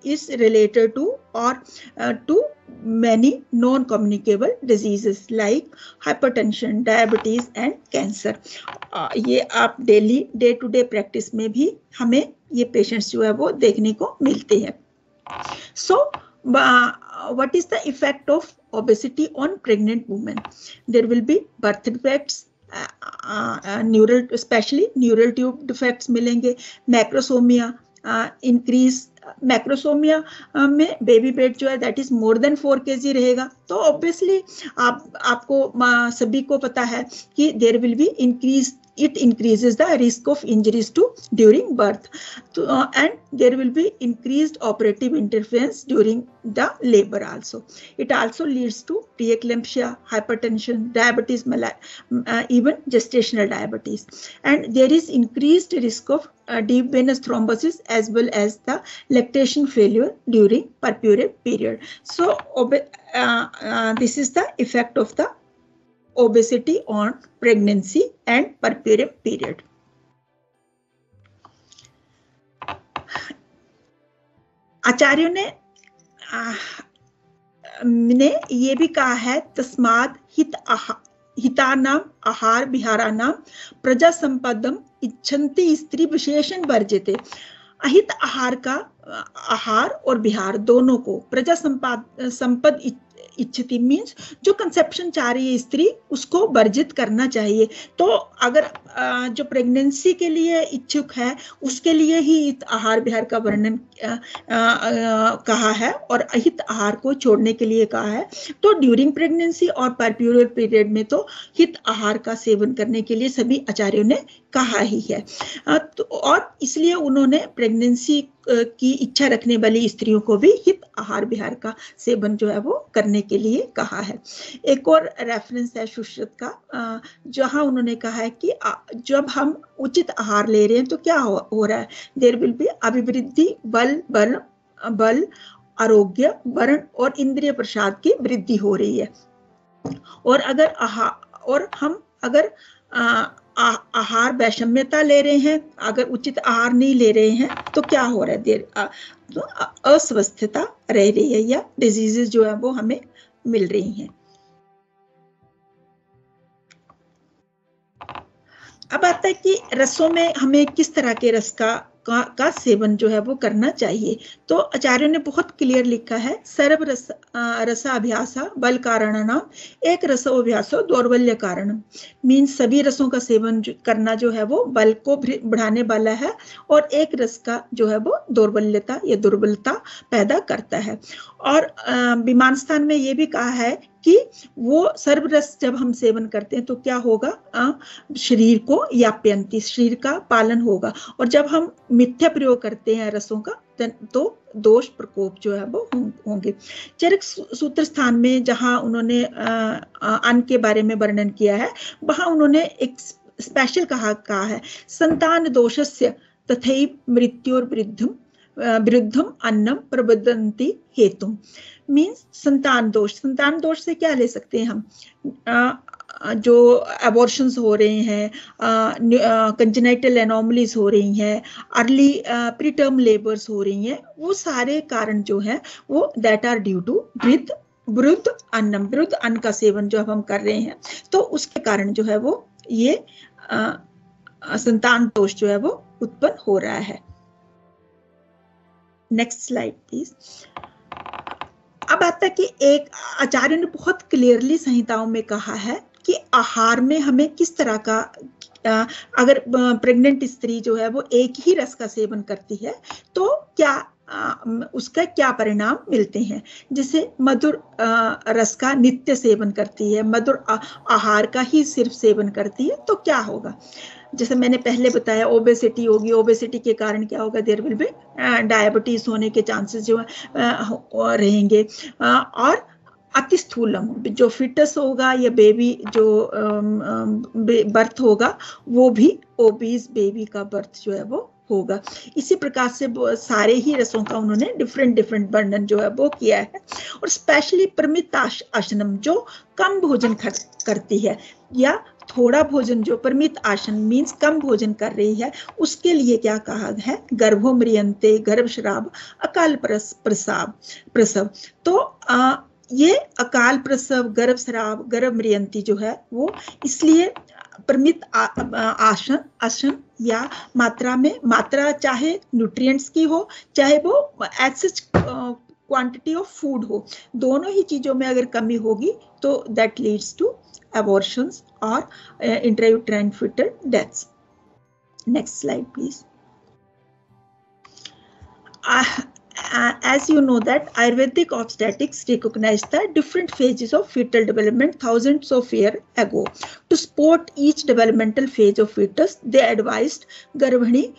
is related to or to many non-communicable diseases like hypertension, diabetes and cancer. ये आप daily day to day practice में भी हमें ये patients जो है वो देखने को मिलते हैं. So what is the effect of obesity on pregnant women? There will be birth defects, neural specially neural tube defects मिलेंगे, मैक्रोसोमिया इंक्रीज. मैक्रोसोमिया में बेबी वेट जो है that is more than 4 kg रहेगा. तो ऑब्वियसली आपको सभी को पता है कि there will be increase, it increases the risk of injuries to during birth, and there will be increased operative interference during the labor also. It also leads to preeclampsia, hypertension, diabetes, even gestational diabetes, and there is increased risk of deep venous thrombosis as well as the lactation failure during puerperal period. So this is the effect of the obesity on pregnancy and puerperal period. आचार्यों ने ये भी कहा है तस्माद हितानाम आहार विहारानाम प्रजा संपदम इच्छन्ति स्त्री विशेषण वर्जिते. अहित आहार का आहार और विहार दोनों को प्रजा संपद इच्छति मीन्स जो कंसेप्शन चाह रही है स्त्री उसको वर्जित करना चाहिए. तो अगर जो प्रेगनेंसी के लिए इच्छुक है उसके लिए ही हित आहार विहार का वर्णन कहा है और अहित आहार को छोड़ने के लिए कहा है. तो ड्यूरिंग प्रेगनेंसी और पुerperal पीरियड में तो हित आहार का सेवन करने के लिए सभी आचार्यों ने कहा ही है. और इसलिए उन्होंने प्रेगनेंसी की इच्छा रखने वाली स्त्रियों को भी हित आहार विहार का सेवन जो है वो करने के लिए कहा है. एक और रेफरेंस है सुश्रुत का जहां उन्होंने कहा है कि जब हम उचित आहार ले रहे हैं तो क्या हो रहा है. देयर विल बी अभिवृद्धि, बल, आरोग्य, वर्ण और इंद्रिय प्रसाद की वृद्धि हो रही है. और अगर आहार वैषम्यता ले रहे हैं, अगर उचित आहार नहीं ले रहे हैं तो क्या हो रहा है, तो अस्वस्थता रह रही है या डिजीजेस जो है वो हमें मिल रही हैं. अब आता है कि रसों में हमें किस तरह के रस का सेवन जो है वो करना चाहिए. तो आचार्यों ने बहुत क्लियर लिखा है सर्व रसाभ्यासा बल कारणनाम एक रसोभ्यासो दौर्बल्य कारणम. मीन्स सभी रसों का सेवन करना जो है वो बल को बढ़ाने वाला है और एक रस का जो है वो दौर्बल्यता या दुर्बलता पैदा करता है. और विमान स्थान में ये भी कहा है कि वो सर्वरस जब हम सेवन करते हैं तो क्या होगा, शरीर को याप्यंती, शरीर का पालन होगा. और जब हम मिथ्या प्रयोग करते हैं रसों का तो दोष प्रकोप जो है वो होंगे. चरक सूत्र स्थान में जहां उन्होंने अन्न के बारे में वर्णन किया है वहां उन्होंने एक स्पेशल कहा है संतान दोषस्य तथैव मृत्योर्विरुद्धम अन्नम प्रबदन्ति हेतुम. मीन्स संतान दोष से क्या ले सकते हैं हम, जो अबॉर्शंस हो रहे हैं, कंजेनाइटल एनोमलीज हो रही हैं, अर्ली प्रीटर्म लेबर्स हो रही हैं, वो सारे कारण जो है वो दैट आर ड्यू टू वृद्ध अन्न का सेवन जो हम कर रहे हैं तो उसके कारण जो है वो ये संतान दोष जो है वो उत्पन्न हो रहा है. Next slide please. अब आता है कि एक आचार्य ने बहुत क्लियरली संहिताओं में कहा है कि आहार में हमें किस तरह का, अगर प्रेग्नेंट स्त्री जो है वो एक ही रस का सेवन करती है तो क्या उसका क्या परिणाम मिलते हैं. जैसे मधुर रस का नित्य सेवन करती है, मधुर आहार का ही सिर्फ सेवन करती है तो क्या होगा. जैसे मैंने पहले बताया ओबेसिटी होगी, ओबेसिटी के कारण क्या होगा, देयर विल बी डायबिटीज होने के चांसेस जो रहेंगे. और अतिस्थूलम, जो फिटस होगा या बेबी जो बर्थ होगा वो भी ओबीज बेबी का बर्थ जो है वो होगा. इसी प्रकार से सारे ही रसों का उन्होंने डिफरेंट वर्णन जो है वो किया है. और स्पेशली प्रमित आसनम जो कम भोजन करती है या थोड़ा भोजन जो परिमित आसन मीन्स कम भोजन कर रही है उसके लिए क्या कहा है, गर्भोम्रियंते, गर्भस्राव, अकाल प्रसव। तो ये अकाल प्रसव, गर्भस्राव, गर्भम्रियंती जो है वो इसलिए परिमित आसन या मात्रा में, मात्रा चाहे न्यूट्रिएंट्स की हो चाहे वो as such quantity of food हो, दोनों ही चीजों में अगर कमी होगी तो that leads to abortions or intrauterine fetal deaths. Next slide, please. As you know that Ayurvedic obstetrics recognized the different phases of fetal development thousands of years ago. To support each developmental phase of fetus, they advised Garbhini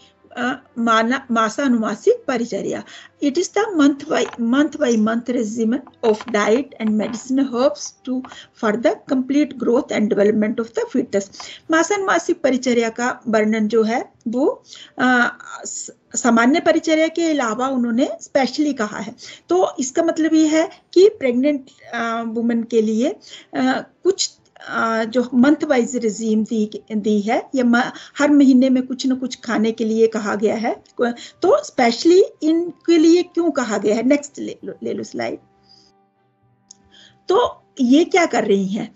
Masanumasik Paricharya. It is the month by month regimen of diet and medicine herbs to further complete growth and development of the fetus. मासानुमासिक परिचर्या का वर्णन जो है वो सामान्य परिचर्या के अलावा उन्होंने स्पेशली कहा है। तो इसका मतलब ये है कि प्रेग्नेंट वुमेन के लिए कुछ जो मंथ वाइज रिजीम दी है या हर महीने में कुछ न कुछ खाने के लिए कहा गया है। तो स्पेशली इनके लिए क्यों कहा गया है, नेक्स्ट ले लो स्लाइड। तो ये क्या कर रही हैं,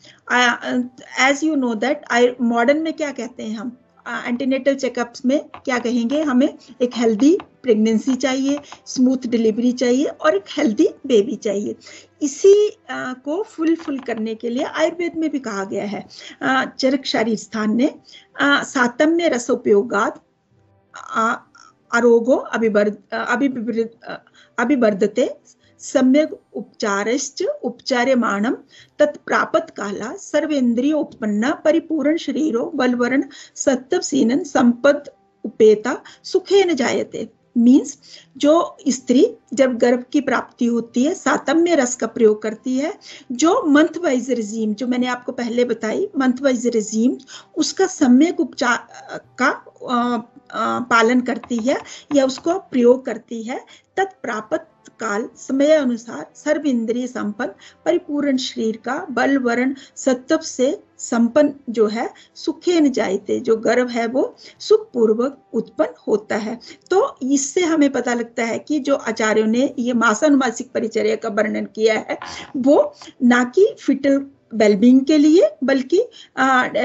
as you know that modern में क्या कहते हैं हम, एंटीनेटल चेकअप्स में क्या कहेंगे, हमें एक हेल्दी प्रेगनेंसी चाहिए, स्मूथ डिलीवरी चाहिए और एक हेल्दी बेबी चाहिए। इसी को फुलफिल करने के लिए आयुर्वेद में भी कहा गया है। चरक शारीर स्थान ने सातम्य रस उपयोगात आरोगो अभिवर्धते सम्यक उपचारश्च उपचार्यमाणं तत्प्रापत काला सर्वेन्द्रिय उत्पन्ना परिपूर्ण शरीरो बलवरण सत्वसीनन संपद उपेता सुखेन जायते। मीन्स जो स्त्री जब गर्भ की प्राप्ति होती है सातम्य रस का प्रयोग करती है, जो मंथ वाइज रिजीम जो मैंने आपको पहले बताई मंथ वाइज रिजीम उसका सम्यक उपचार का पालन करती है या उसको प्रयोग करती है, तत्प्रापत काल समय अनुसार सर्व इंद्रिय संपन्न परिपूर्ण शरीर का बल वर्ण सत्व से संपन्न जो है सुखेन जायते, जो गर्भ है वो सुख पूर्वक उत्पन्न होता है। तो इससे हमें पता लगता है कि जो आचार्यों ने ये मासानुमासिक परिचर्या का वर्णन किया है वो ना कि फिटल वेलबींग के लिए बल्कि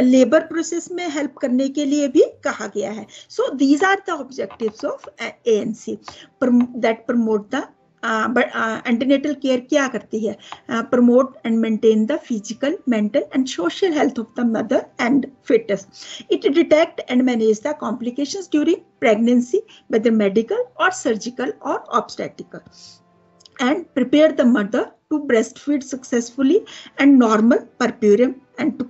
लेबर प्रोसेस में हेल्प करने के लिए भी कहा गया है। So these are the objectives of ANC that promote the antenatal care क्या करती है, promote and maintain the physical, mental and social health of the mother and fetus. It detect and manage the complications during pregnancy, whether medical or surgical or obstetrical, and prepare the mother to breastfeed successfully and normal puerperium and to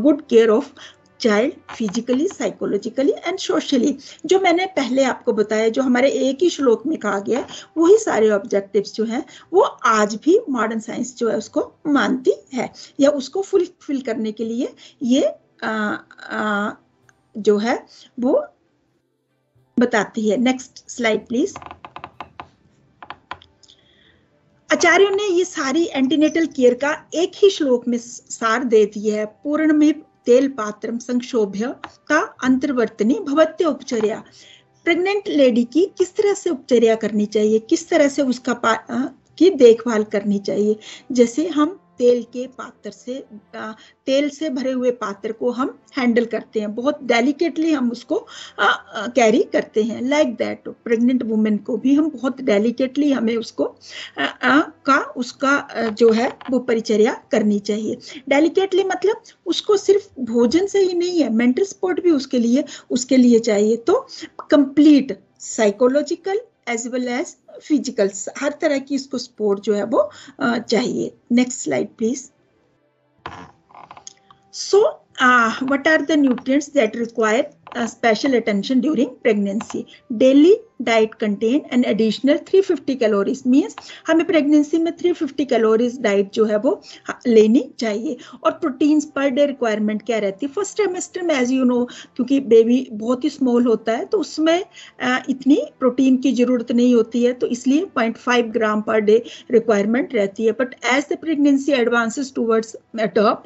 good care of child physically, psychologically and socially. जो मैंने पहले आपको बताया, जो हमारे एक ही श्लोक में कहा गया, वही सारे ऑब्जेक्टिव्स जो हैं वो आज भी मॉडर्न साइंस जो है उसको मानती है या उसको फुलफिल करने के लिए ये जो है वो बताती है। Next slide please. आचार्यों ने ये सारी एंटीनेटल केयर का एक ही श्लोक में सार दे दिया है। पूर्ण में तेल पात्रम संक्षोभ्य का अंतर्वर्तनी भवत्य उपचर्या। प्रेग्नेंट लेडी की किस तरह से उपचर्या करनी चाहिए, किस तरह से उसका की देखभाल करनी चाहिए। जैसे हम तेल के पात्र से तेल से भरे हुए पात्र को हम हैंडल करते हैं, बहुत डेलिकेटली हम उसको कैरी करते हैं। लाइक दैट प्रेग्नेंट वुमेन को भी हम बहुत डेलिकेटली हमें उसको उसका जो है वो परिचर्या करनी चाहिए। डेलिकेटली मतलब उसको सिर्फ भोजन से ही नहीं है, मेंटल सपोर्ट भी उसके लिए चाहिए। तो complete psychological as well as physical हर तरह की इसको सपोर्ट जो है वो चाहिए। Next slide please. So what are the nutrients that require special attention during pregnancy. Daily diet contain an additional 350 calories, means हमें प्रेगनेंसी में 350 कैलोरीज डाइट जो है वो लेनी चाहिए. और प्रोटीन्स पर डे रिक्वायरमेंट क्या रहती है फर्स्ट ट्राइमेस्टर में, एज यू नो, क्योंकि बेबी बहुत ही स्मॉल होता है तो उसमें इतनी प्रोटीन की जरूरत नहीं होती है, तो इसलिए 0.5 ग्राम पर डे रिक्वायरमेंट रहती है. But as the pregnancy advances towards term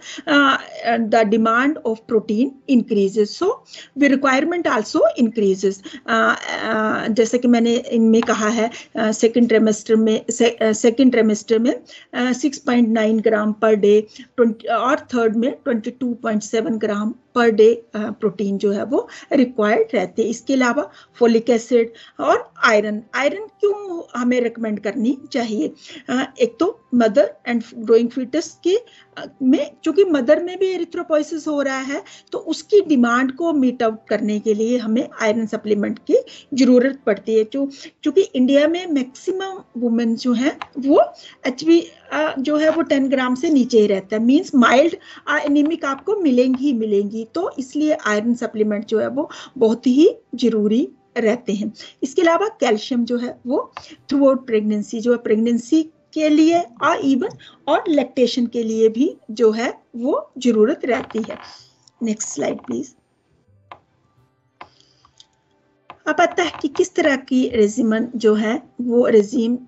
the demand of protein increases, so the requirement also increases. जैसे कि मैंने इनमें कहा है सेकेंड ट्राइमेस्टर में 6.9 ग्राम पर डे और थर्ड में 22.7 ग्राम पर डे प्रोटीन जो है वो रिक्वायर्ड रहते हैं. इसके अलावा फोलिक एसिड और आयरन क्यों हमें रिकमेंड करनी चाहिए? एक तो मदर एंड ग्रोइंग फीटस के में, चूंकि मदर में भी एरिथ्रोपोइसिस हो रहा है तो उसकी डिमांड को मीट आउट करने के लिए हमें आयरन सप्लीमेंट की जरूरत पड़ती है. चूंकि इंडिया में मैक्सिमम वुमेन जो है वो HB जो है वो 10 ग्राम से नीचे ही रहता है, मींस माइल्ड एनीमिक आपको मिलेंगी, तो इसलिए आयरन सप्लीमेंट जो है वो बहुत ही जरूरी रहते हैं. इसके अलावा कैल्शियम जो है वो थ्रू आउट प्रेगनेंसी जो है प्रेगनेंसी के लिए और इवन और लैक्टेशन के लिए भी जो है वो जरूरत रहती है. Next slide please. अब आता है कि किस तरह की रेजिमन जो है वो रेजिम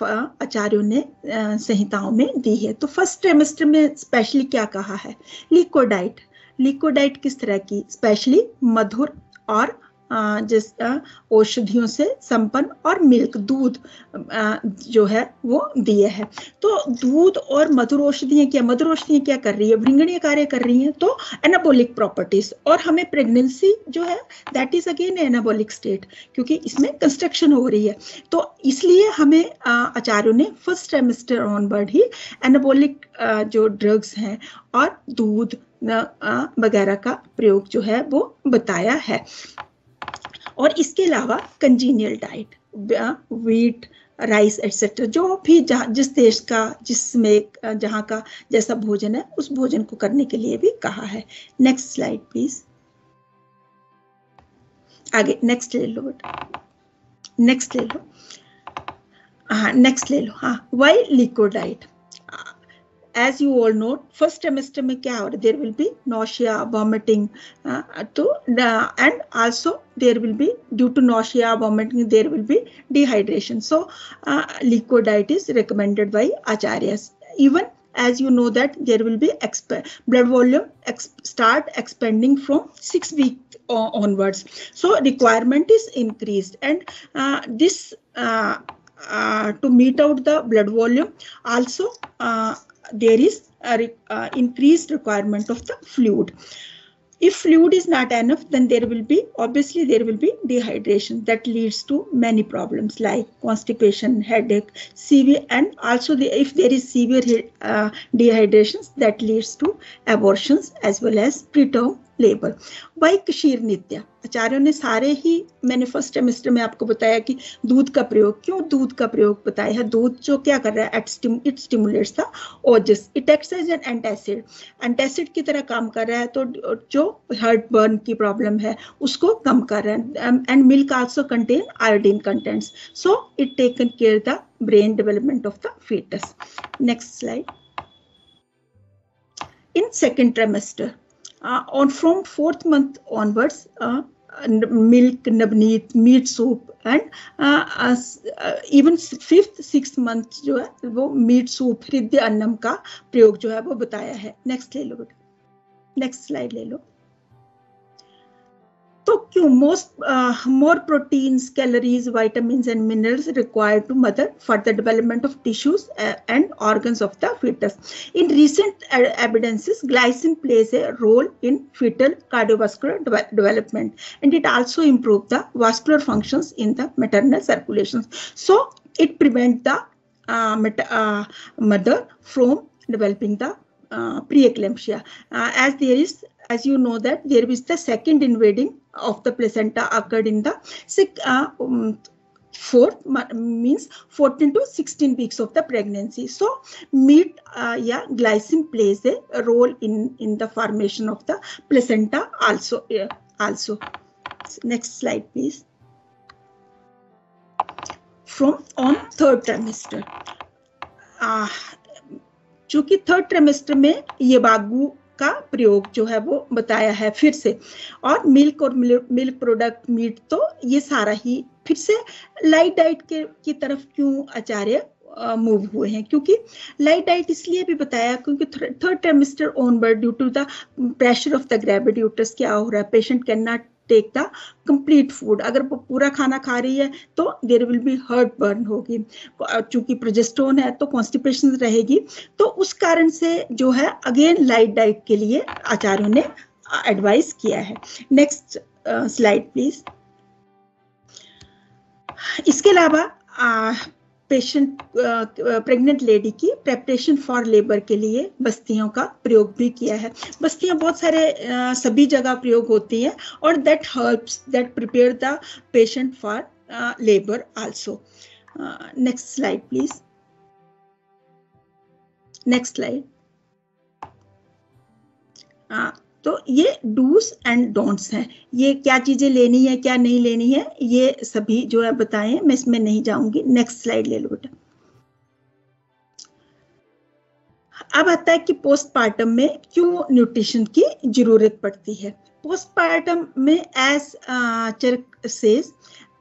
आचार्यों ने संहिताओं में दी है. तो फर्स्ट ट्राइमेस्टर में स्पेशली क्या कहा है? लिक्विडाइट किस तरह की, स्पेशली मधुर और जिस औषधियों से संपन्न और मिल्क दूध जो है वो दिए है. तो दूध और मधुर औषधियाँ क्या कर रही है? भृंगणीय कार्य कर रही हैं, तो एनाबोलिक प्रॉपर्टीज. और हमें प्रेगनेंसी जो है that is again anabolic state, क्योंकि इसमें कंस्ट्रक्शन हो रही है. तो इसलिए हमें आचार्यों ने फर्स्ट ट्राइमेस्टर ऑनवर्ड ही एनाबोलिक जो ड्रग्स हैं और दूध वगैरह का प्रयोग जो है वो बताया है. और इसके अलावा congenial diet, wheat, rice etcetera, जो भी जिस देश का जिसमें जहाँ का जैसा भोजन है उस भोजन को करने के लिए भी कहा है. Next slide please. आगे नेक्स्ट ले लो बेटा, नेक्स्ट ले लो. हाँ, why liquid diet? As you all know, first trimester में क्या हो रहा है? There will be nausea, vomiting, and also there will be, due to nausea, vomiting, there will be dehydration. So, liquid diet is recommended by acharyas. Even as you know that there will be blood volume start expanding from 6 weeks onwards. So, requirement is increased, and this to meet out the blood volume also. There is increased requirement of the fluid. If fluid is not enough, then there will be dehydration that leads to many problems like constipation, headache, severe, and also if there is severe dehydration, that leads to abortions as well as preterm labour. वाई कशीर नित्य? आचार्यों ने सारे ही, मैंने first semester में आपको बताया कि दूध का प्रयोग, क्यों दूध का प्रयोग बताया है. दूध जो क्या कर रहा है, it stimulates the ojas, it acts as an antacid की तरह काम कर रहा है, तो जो हार्ट बर्न की प्रॉब्लम है उसको कम कर रहा है. And milk also contain iodine contents, so it taken care the brain development of the fetus. Next slide. In second trimester, from 4th month onwards, milk, navneet, meat soup, and even 5th 6th month जो है वो meet soup, हृदय अन्नम का प्रयोग जो है वो बताया है. नेक्स्ट ले लो बेटा, नेक्स्ट स्लाइड ले लो. तो क्यों more proteins, calories, vitamins and minerals required to mother for the development of tissues and organs of the fetus. In recent evidences, glycine plays a role in fetal cardiovascular development, and it also improves the vascular functions in the maternal circulation. So it prevents the mother from developing the preeclampsia. As you know that there is the second invading of the placenta occurred in the 14 to 16 weeks of the pregnancy. So meat, glycine plays a role in the formation of the placenta also. also. Next slide, please. From on third trimester. चूंकि third trimester में ये बागू का प्रयोग जो है वो बताया है फिर से, और मिल्क और मिल्क प्रोडक्ट मीट, तो ये सारा ही फिर से लाइट डाइट की तरफ क्यों आचार्य मूव हुए हैं, क्योंकि लाइट डाइट इसलिए भी बताया क्योंकि third trimester onward due to the pressure of the gravid uterus क्या हो रहा है, patient can not take the complete food. अगर वो पूरा खाना खा रही है तो there will be heart burn होगी, चूंकि प्रोजेस्टेरोन है तो कॉन्स्टिपेशन रहेगी, तो उस कारण से जो है अगेन लाइट डाइट के लिए आचार्यों ने एडवाइस किया है। Next slide please. इसके अलावा पेशेंट प्रेग्नेंट लेडी की प्रेपरेशन फॉर लेबर के लिए बस्तियों का प्रयोग भी किया है। बस्तियां बहुत सारे सभी जगह प्रयोग होती हैं और that helps that prepare the patient for labour also. Next slide please. Next slide. तो ये डूज एंड डोंट्स हैं, ये क्या चीजें लेनी है क्या नहीं लेनी है ये सभी जो है बताएं, मैं इसमें नहीं जाऊंगी। नेक्स्ट स्लाइड ले लो बेटा। अब आता है कि पोस्टपार्टम में क्यों न्यूट्रिशन की जरूरत पड़ती है। पोस्टपार्टम में एज चरक सेज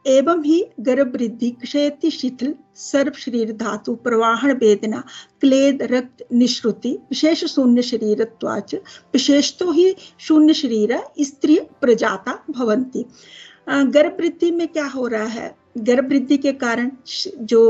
एवं ही गर्भ वृद्धि क्षयति शिथिल सर्व शरीर धातु प्रवाहन वेदना क्लेद रक्त निश्रुति विशेष शून्य शरीरत्वाच विशेषतो ही शून्य शरीर स्त्री प्रजाता भवन्ति। गर्भ वृद्धि में क्या हो रहा है, गर्भ वृद्धि के कारण जो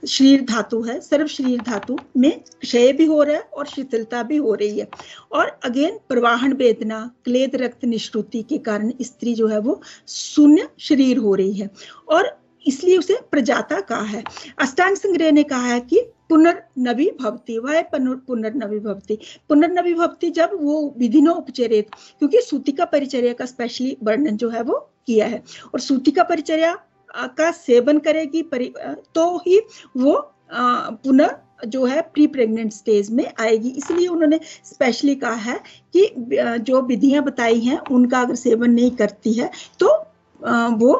शरीर धातु है, सर्व शरीर धातु में क्षय भी हो रहा है और शिथिलता भी हो रही है, और अगेन प्रवाहन वेदना क्लेद रक्त निश्रुति के कारण स्त्री जो है वो शून्य शरीर हो रही है, और इसलिए उसे प्रजाता कहा है। अष्टांग संग्रह ने कहा है कि पुनर्नवी भवति, वह पुनर्नवी भवति। पुनर्नवी भवति जब वो विधिनो उपचरित, क्योंकि सूतिका परिचर्या का स्पेशली वर्णन जो है वो किया है, और सूतिका परिचर्या का सेवन करेगी तो ही वो पुनः जो है प्री प्रेग्नेंट स्टेज में आएगी, इसलिए उन्होंने स्पेशली कहा है कि जो विधियां बताई हैं उनका अगर सेवन नहीं करती है तो वो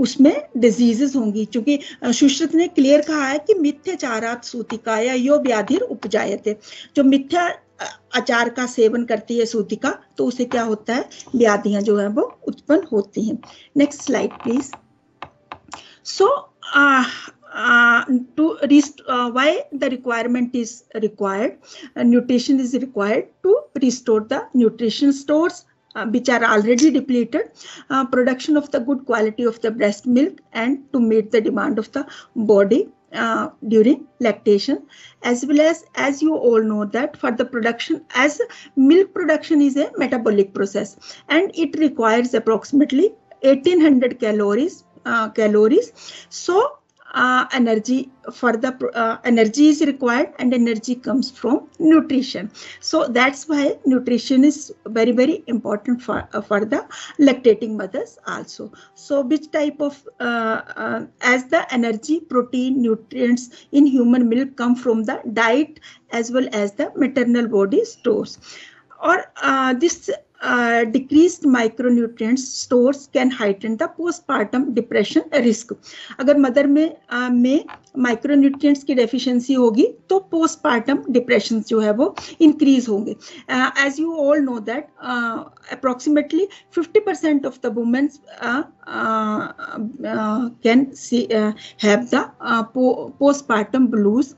उसमें डिजीजेस होंगी, क्योंकि सुश्रुत ने क्लियर कहा है कि मिथ्याचारात सूतिकाया यो व्याधिर उपजायते। जो मिथ्या आचार का सेवन करती है सूतिका तो उसे क्या होता है, व्याधियां जो है वो उत्पन्न होती हैं। Next slide please. So why the requirement is required, nutrition is required to restore the nutrition stores which are already depleted, production of the good quality of the breast milk, and to meet the demand of the body during lactation, as well as you all know that for the production, as milk production is a metabolic process and it requires approximately 1800 calories. So energy for the energy is required, and energy comes from nutrition. So that's why nutrition is very, very important for the lactating mothers also. So which type of as the energy, protein, nutrients in human milk come from the diet as well as the maternal body stores, or this decreased micronutrient stores can heighten the postpartum depression risk. अगर mother में micronutrients की deficiency होगी तो postpartum depression जो है वो increase होंगे। As you all know that approximately 50% of the women can have the postpartum blues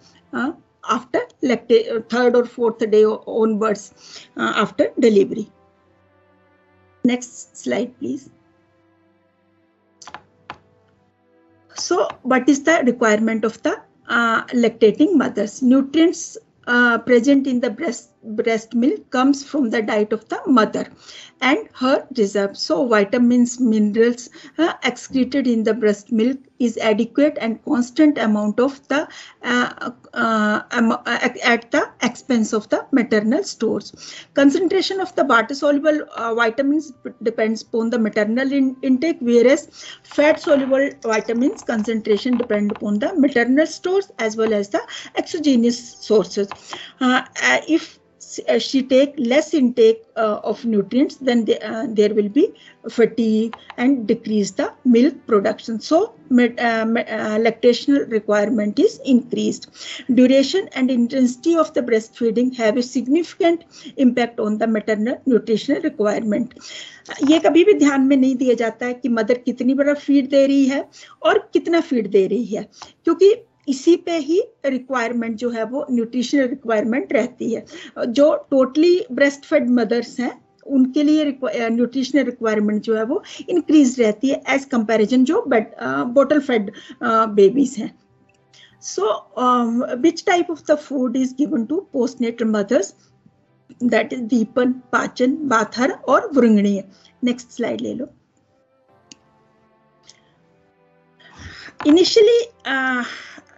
after third or fourth day onwards after delivery. Next slide, please. So, what is the requirement of the lactating mothers? Nutrients present in the breast milk comes from the diet of the mother and her reserves. So, vitamins, minerals excreted in the breast milk is adequate and constant amount of the at the expense of the maternal stores. Concentration of the water-soluble vitamins depends upon the maternal intake, whereas fat-soluble vitamins concentration depend upon the maternal stores as well as the exogenous sources. If she take less intake of nutrients, then there will be fatigue and decrease the milk production. So lactational requirement is increased. Duration and intensity of the breastfeeding have a significant impact on the maternal nutritional requirement. ये कभी भी ध्यान में नहीं दिया जाता है कि मदर कितनी बड़ा फीड दे रही है और कितना फीड दे रही है, क्योंकि इसी पे ही रिक्वायरमेंट जो है वो न्यूट्रिशनल रिक्वायरमेंट रहती है. जो टोटली ब्रेस्ट फेड मदर्स हैं उनके लिए न्यूट्रिशनल रिक्वायरमेंट जो है वो इंक्रीज रहती है एज कंपैरिजन जो बॉटल फेड बेबीज हैं. So which type of the food is given to postnatal mothers? That is deepan, pachan, बाथर और वृंगणीय. नेक्स्ट स्लाइड ले लो. इनिशियली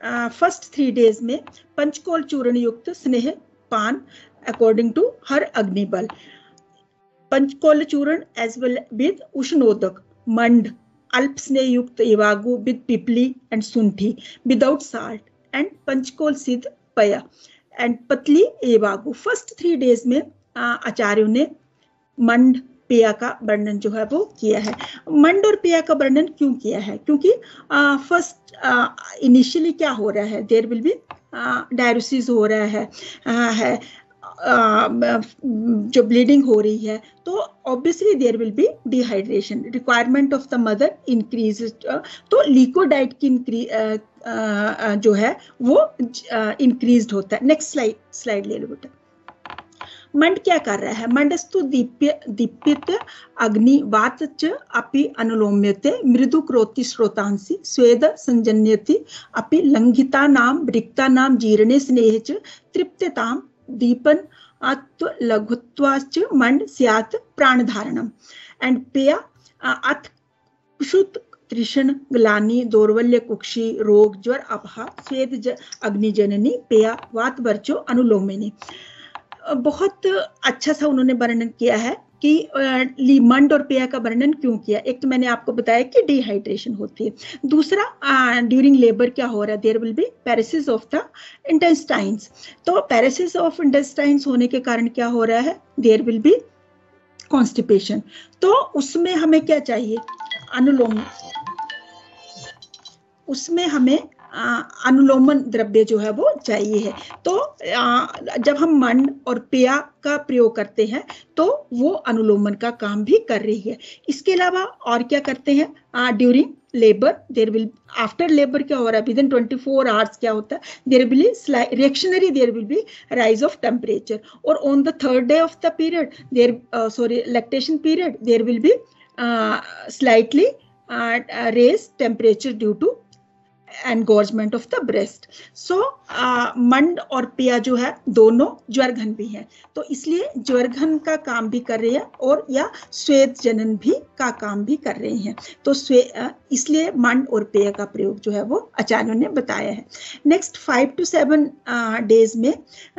फर्स्ट 3 days में पंचकोल चूर्ण युक्त स्नेह पान अकॉर्डिंग टू हर अग्निबल. पंचकोल चूर्ण एज वेल विद उष्णोदक, मंड, अल्प स्नेह युक्त एवागु with pippali and sunthi without salt, and Panchakol सिद्ध पया एंड पतली एवागु. फर्स्ट 3 days में आचार्यों ने मंड, पेया का वर्णन जो है वो किया है. मंड और पेया का वर्णन क्यों किया है? क्योंकि फर्स्ट इनिशियली क्या हो रहा है, देयर विल बी डायरोसिस हो रहा है जो ब्लीडिंग हो रही है, तो obviously there will be dehydration. Requirement of the mother increase, तो लिक्विड डाइट की जो है वो इंक्रीज्ड होता है. नेक्स्ट स्लाइड ले लो बेटा. मंड क्या कर रहा है? मंडस्तु दीप्यत अग्नि वात च अपि अनुलोम्यते मृदु क्रोति श्रोतांसि स्वेद संजन्यति अपि लंघितानां रिक्तानां जीर्णे स्नेह च तृप्यतां दीपन आत्व लघुत्वाच मंड स्यात् प्राणधारणम. एंड पेया अथ कुशुत त्रिषण ग्लानि दौर्बल्य कुक्षि रोग ज्वर अपहा स्वेद अग्निजननी पेया वात वर्चो अनुलोमिनी. बहुत अच्छा सा उन्होंने वर्णन किया है कि मंड और पेया का वर्णन क्यों किया. एक तो मैंने आपको बताया कि डिहाइड्रेशन होती है. दूसरा, ड्यूरिंग लेबर क्या हो रहा है, there will be paresis of the intestines. तो पैरेसिस ऑफ इंटेस्टाइन्स होने के कारण क्या हो रहा है, देयर विल बी कॉन्स्टिपेशन. तो उसमें हमें क्या चाहिए, अनुलोम, उसमें हमें अनुलोमन द्रव्य जो है वो चाहिए है. तो जब हम मंड और पेया का प्रयोग करते हैं तो वो अनुलोमन का काम भी कर रही है. इसके अलावा और क्या करते हैं, during labour there will, after labour क्या हो रहा है, विद इन 24 hours क्या होता है, there will be reactionary, there will be rise of temperature. और on the 3rd day of the period, there lactation period, there will be slightly raise temperature due to engorgement of the breast. So मंड और पेया जो है दोनों ज्वरघन भी हैं, तो इसलिए ज्वरघन का काम भी कर रहे हैं और या स्वेद जनन भी का काम भी कर रहे हैं. तो इसलिए मंड और पेया का प्रयोग जो है वो आचार्यों ने बताया है. नेक्स्ट 5 to 7 days में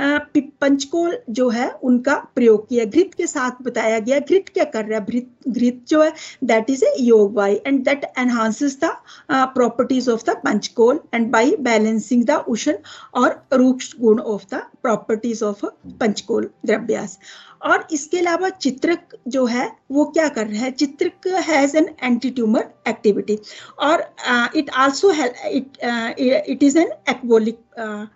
पंचकोल जो है उनका प्रयोग किया. घृत के साथ बताया गया. घृत क्या कर रहा है, घृत जो है दैट इज ए योगवाई and that enhances the properties of the Panchakol and by balancing the ushna और रूक्ष गुण of the properties of Panchakol द्रव्यास. और इसके अलावा चित्रक जो है वो क्या कर रहा है, chitrak has an anti tumor activity और it also it is an ecbolic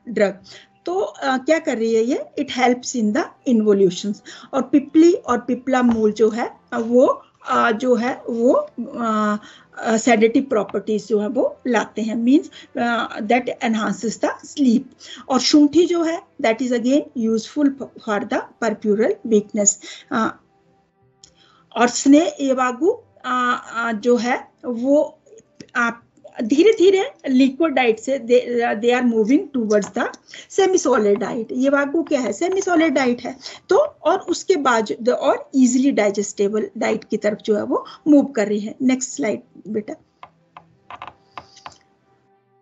drug. तो क्या कर रही है ये, it helps in the involutions. और पिपली और पिपला मूल जो है वो सेडेटिव प्रॉपर्टीज जो है वो लाते हैं, means that enhances the sleep. और शुंठी जो है that is again useful for the puerperal weakness. और स्नेह एवागु जो है वो धीरे धीरे लिक्विड डाइट से they are moving towards the semi solid diet. ये वागु क्या है, सेमी सॉलिड डाइट है. तो और उसके बाद और इजीली डाइजेस्टेबल डाइट की तरफ जो है वो मूव कर रही है. नेक्स्ट स्लाइड बेटा.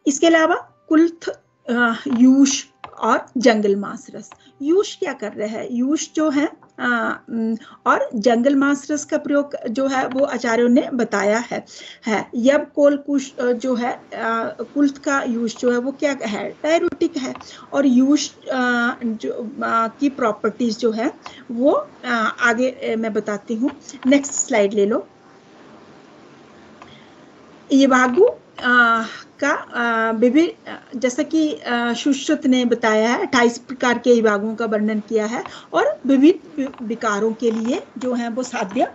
इसके अलावा कुल्थ, यूश और जंगल मांस रस। यूश क्या कर रहे हैं, यूश जो है और जंगल मांस रस का प्रयोग जो है वो आचार्यों ने बताया है। यब कोल कुश जो है कुल्थ का यूश जो है वो क्या है, डाययूरेटिक है। और यूश जो की प्रॉपर्टीज जो है वो आगे मैं बताती हूँ। नेक्स्ट स्लाइड ले लो। इवागू का विभिन्न, जैसा कि सुश्रुत ने बताया है, 28 प्रकार के इवागुओं का वर्णन किया है और विविध विकारों के लिए जो है वो साध्य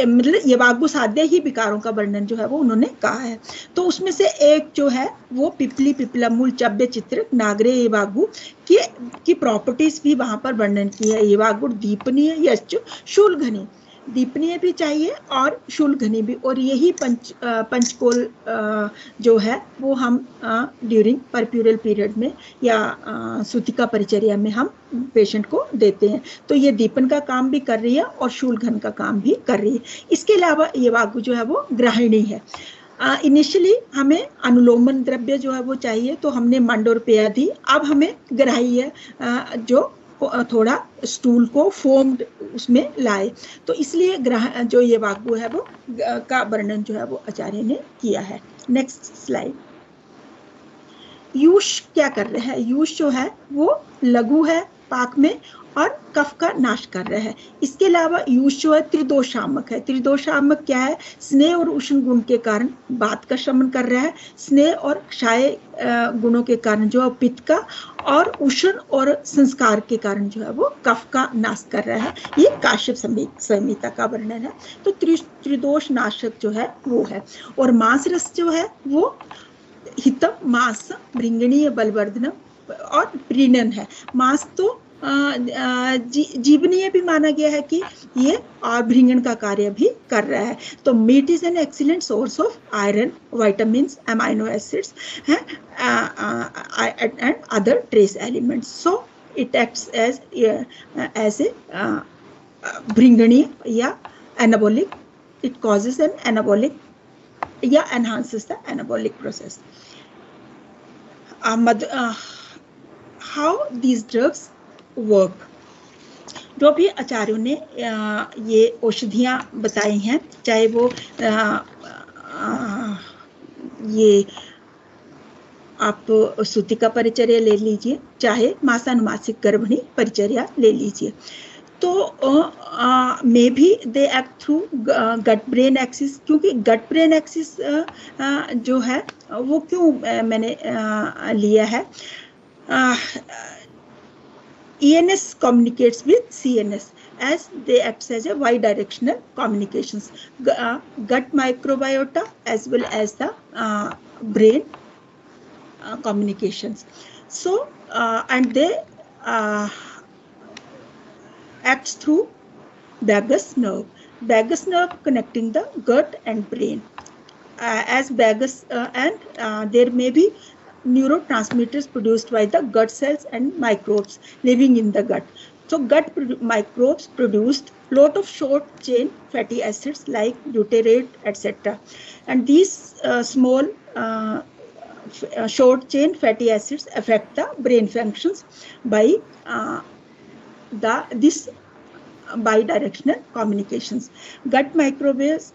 मतलब इवागु साध्य ही विकारों का वर्णन जो है वो उन्होंने कहा है। तो उसमें से एक जो है वो पिपली, पिपला मूल, चव्य, चित्र, नागरे इवागु की प्रॉपर्टीज भी वहां पर वर्णन की है। इवागु दीपनीय, यश्च, शूलघनी, दीपनीय भी चाहिए और शूलघनी भी। और यही पंचकोल जो है वो हम ड्यूरिंग परप्यूरल पीरियड में या सूतिका परिचर्या में हम पेशेंट को देते हैं। तो ये दीपन का काम भी कर रही है और शूलघन का काम भी कर रही है। इसके अलावा ये वागु जो है वो ग्राहिणी है। इनिशियली हमें अनुलोमन द्रव्य जो है वो चाहिए, तो हमने मंडोर पेया दी। अब हमें ग्राह्य जो थोड़ा स्टूल को फोम्ड उसमें लाए, तो इसलिए जो ये वागु है वो का वर्णन जो है वो आचार्य ने किया है। Next slide. यूश क्या कर रहे हैं, यूश जो है वो लघु है पाक में और कफ का नाश कर रहा है। इसके अलावा यूश जो है त्रिदोषामक है। त्रिदोषामक क्या है, स्नेह और उष्ण गुण के कारण वात का शमन कर रहा है, स्नेह और क्षय गुणों के कारण जो है पित्त का, और उष्ण और संस्कार के कारण जो है वो कफ का नाश कर रहा है। ये काश्यप संहिता का वर्णन है। तो त्रिदोष नाशक जो है वो है। और मांस रस जो है वो हितम, मांस, भृंगणीय, बलवर्धनम और प्रीणन है। मांस तो जीवनीय भी माना गया है कि ये और भृंगण का कार्य भी कर रहा है। तो meat is an excellent source of iron, vitamins, amino acids and other trace elements. So it acts as a भृंगणीय या anabolic. It causes an anabolic या enhances the anabolic process. How these drugs work, जो भी आचार्यों ने ये औषधियाँ बताई हैं, चाहे वो ये आप सूतिका परिचर्या ले लीजिए, चाहे मासानुमासिक गर्भिणी परिचर्या ले लीजिए, तो maybe they act through gut brain axis. क्योंकि गट ब्रेन एक्सिस जो है वो क्यों मैंने लिया है, ENS communicates with CNS as they act as a bidirectional communications. Gut microbiota as well as the brain communications. So and they acts through vagus nerve. Vagus nerve connecting the gut and brain. As vagus and there may be neurotransmitters produced by the gut cells and microbes living in the gut. So gut microbes produced lot of short chain fatty acids like butyrate, etc. And these small short chain fatty acids affect the brain functions by this bidirectional communications. Gut microwaves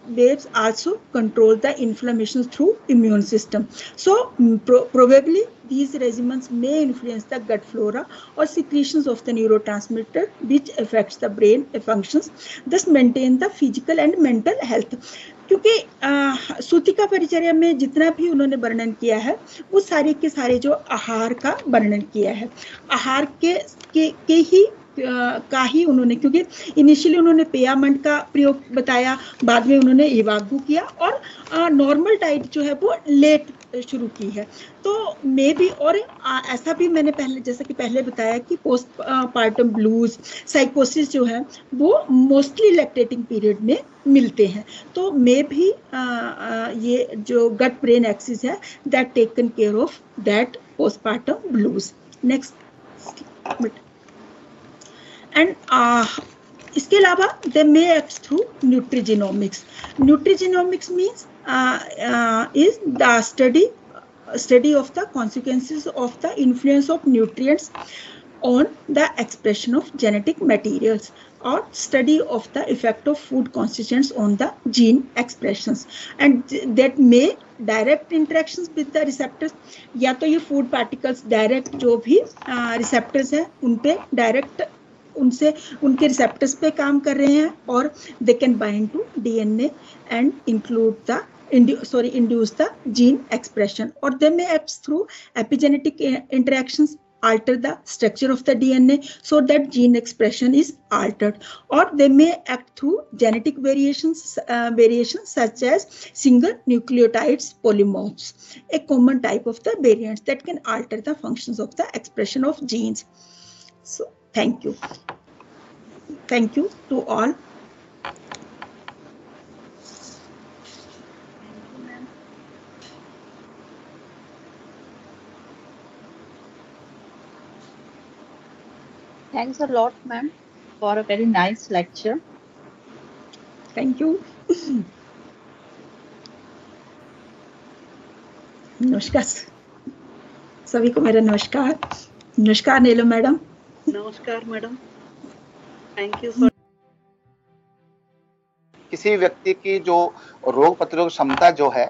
also control the inflammation through immune system. So probably these regimens may influence the gut flora or secretions of the neurotransmitter which affects the brain functions, thus maintain the physical and mental health. क्योंकि सूतिका परिचर्या में जितना भी उन्होंने वर्णन किया है वो सारे के सारे जो आहार का वर्णन किया है, आहार के ही का ही उन्होंने, क्योंकि इनिशियली उन्होंने पेयामंड का प्रयोग बताया, बाद में उन्होंने इवागु किया और नॉर्मल डाइट जो है वो लेट शुरू की है। तो मे भी, और ऐसा भी मैंने पहले जैसा कि पहले बताया कि पोस्ट पार्टम ब्लूज, साइकोसिस जो है वो मोस्टली लैक्टेटिंग पीरियड में मिलते हैं। तो मे भी ये जो गट ब्रेन एक्सिस है that taken care of that post partum blues. Next. And इसके अलावा they may act through nutrigenomics. Nutrigenomics means is the study study of the consequences of the influence of nutrients on the expression of genetic materials, or study of the effect of food constituents on the gene expressions, and that may direct interactions with the receptors, या तो ये food particles direct जो भी receptors हैं उन पे direct उनसे उनके रिसेप्टर्स पे काम कर रहे हैं, और they can bind to DNA and include the induce the gene expression, or they may act through epigenetic interactions, alter the structure of the DNA so that gene expression is altered, or they may act through genetic variations such as single nucleotides polymorphs, a common type of the variants that can alter the functions of the expression of genes. So thank you to all. Thanks a lot, ma'am, for a very nice lecture. Thank you. नमस्कार सभी को, मेरा नमस्कार। नमस्कार नीलू madam. नमस्कार madam, thank you for. किसी व्यक्ति की जो रोग प्रतिरोधक क्षमता जो है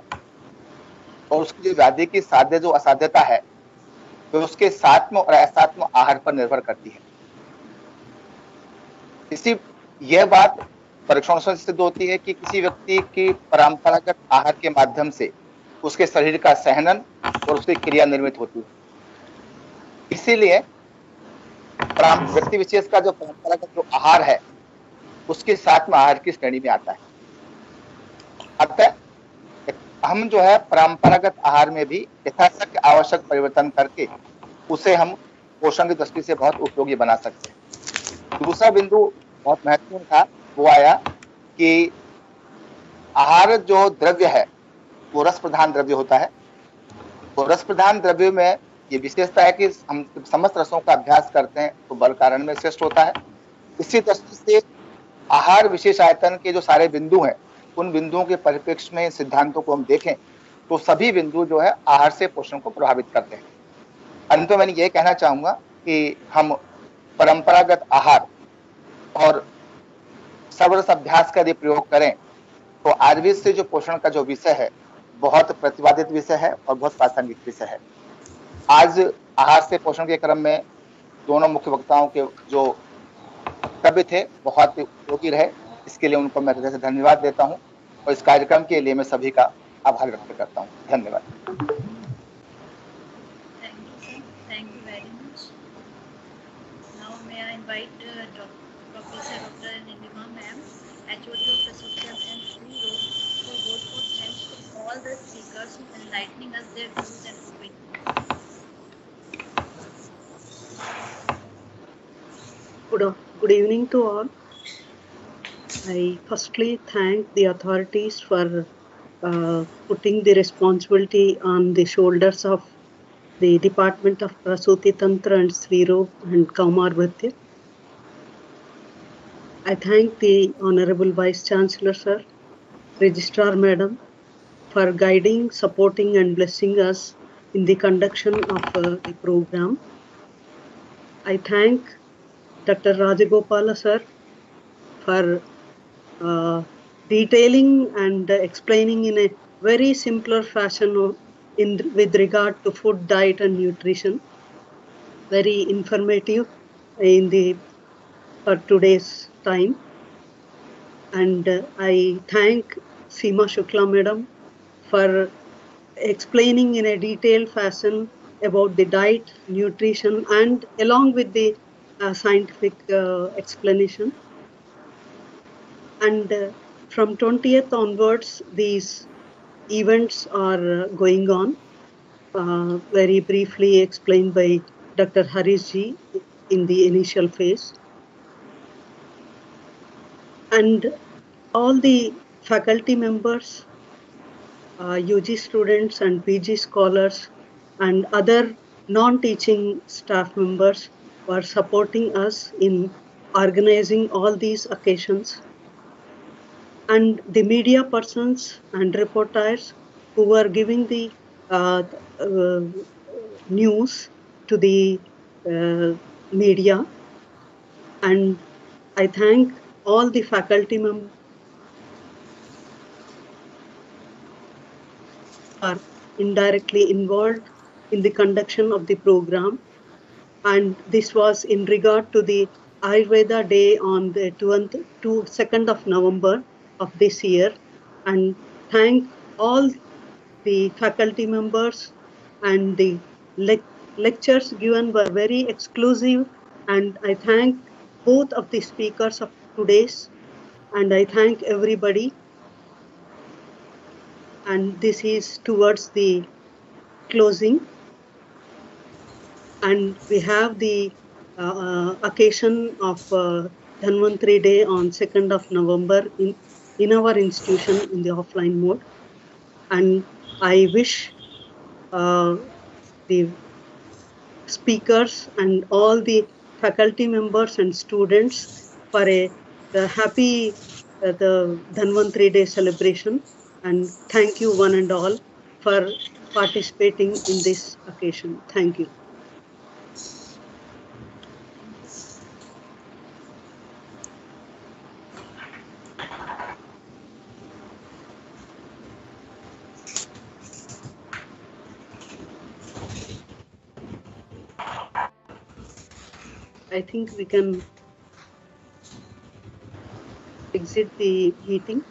और उसकी जो व्याधि की साध्य जो असाध्यता है, तो उसके सात्म और असात्म आहार पर निर्भर करती है। यह बात परीक्षणों से सिद्ध होती है कि किसी व्यक्ति की परंपरागत आहार के माध्यम से उसके शरीर का सहनन और उसकी क्रिया निर्मित होती है। इसीलिए व्यक्ति विशेष का जो परंपरागत जो आहार है उसके साथ में आहार की श्रेणी में आता है। अतः हम जो है परंपरागत आहार में भी यथाशक्य आवश्यक परिवर्तन करके उसे हम पोषण की दृष्टि से बहुत उपयोगी बना सकते हैं। दूसरा बिंदु बहुत महत्वपूर्ण था, वो आया कि आहार जो द्रव्य है वो रस प्रधान द्रव्य होता है। तो रस प्रधान द्रव्य में ये विशेषता है कि हम समस्त रसों का अभ्यास करते हैं तो बल कारण में श्रेष्ठ होता है। इसी दृष्टि से आहार विशेष आयतन के जो सारे बिंदु हैं, उन बिंदुओं के परिप्रेक्ष्य में सिद्धांतों को हम देखें तो सभी बिंदु जो है आहार से पोषण को प्रभावित करते हैं। अंत में मैंने ये कहना चाहूंगा कि हम परंपरागत आहार और सर्वरस अभ्यास का यदि प्रयोग करें तो आयुर्वेद से जो पोषण का जो विषय है बहुत प्रतिपादित विषय है और बहुत प्रासंगिक विषय है। आज आहार से पोषण के क्रम में दोनों मुख्य वक्ताओं के जो वक्तव्य थे बहुत उपयोगी रहे, इसके लिए उनको मैं हृदय से धन्यवाद देता हूं और इस कार्यक्रम के लिए मैं सभी का आभार व्यक्त करता हूं। धन्यवाद। Thank you very much. Now may I invite Professor Dr. Nilima ma'am, HOD of Reception and Free Road, for both for thanks to all the speakers for enlightening us their views and opinions. Good evening to all. I firstly thank the authorities for putting the responsibility on the shoulders of the Department of Prasuti Tantra and Sri Rog and Kaumar Bhattya. I thank the Honorable Vice Chancellor Sir, Registrar Madam, for guiding, supporting and blessing us in the conduction of the program. I thank Dr. Rajagopala Sir for detailing and explaining in a very simpler fashion with regard to food, diet and nutrition. Very informative for today's time. And I thank Seema Shukla Madam for explaining in a detailed fashion about the diet, nutrition and along with the scientific explanation. And from 20th onwards, these events are going on, very briefly explained by Dr. Harish Ji in the initial phase. And all the faculty members, UG students and PG scholars and other non-teaching staff members were supporting us in organizing all these occasions. And the media persons and reporters who were giving the news to the media, and I thank all the faculty members are indirectly involved in the conduction of the program. And this was in regard to the Ayurveda Day on the 2nd of November of this year. And thank all the faculty members, and the lectures given were very exclusive, and I thank both of the speakers of today's, and I thank everybody. And this is towards the closing, and we have the occasion of Dhanvantri Day on 2nd of November in our institution in the offline mode. And I wish the speakers and all the faculty members and students for the happy the Dhanvantri Day celebration. And thank you one and all for participating in this occasion. Thank you. I think we can exit the meeting.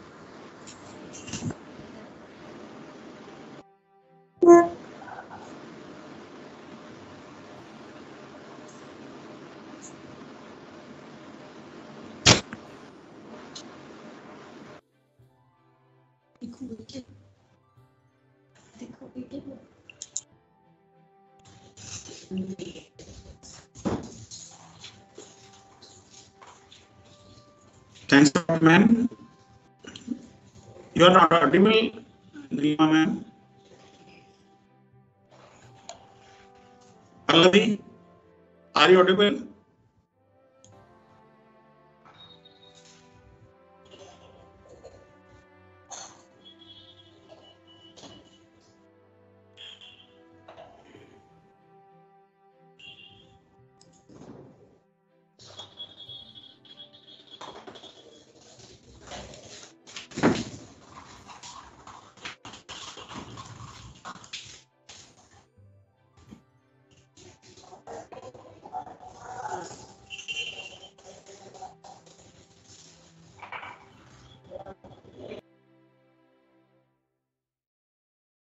Thanks, ma'am. You are not audible, Nilima ma'am. Pallavi, are you audible?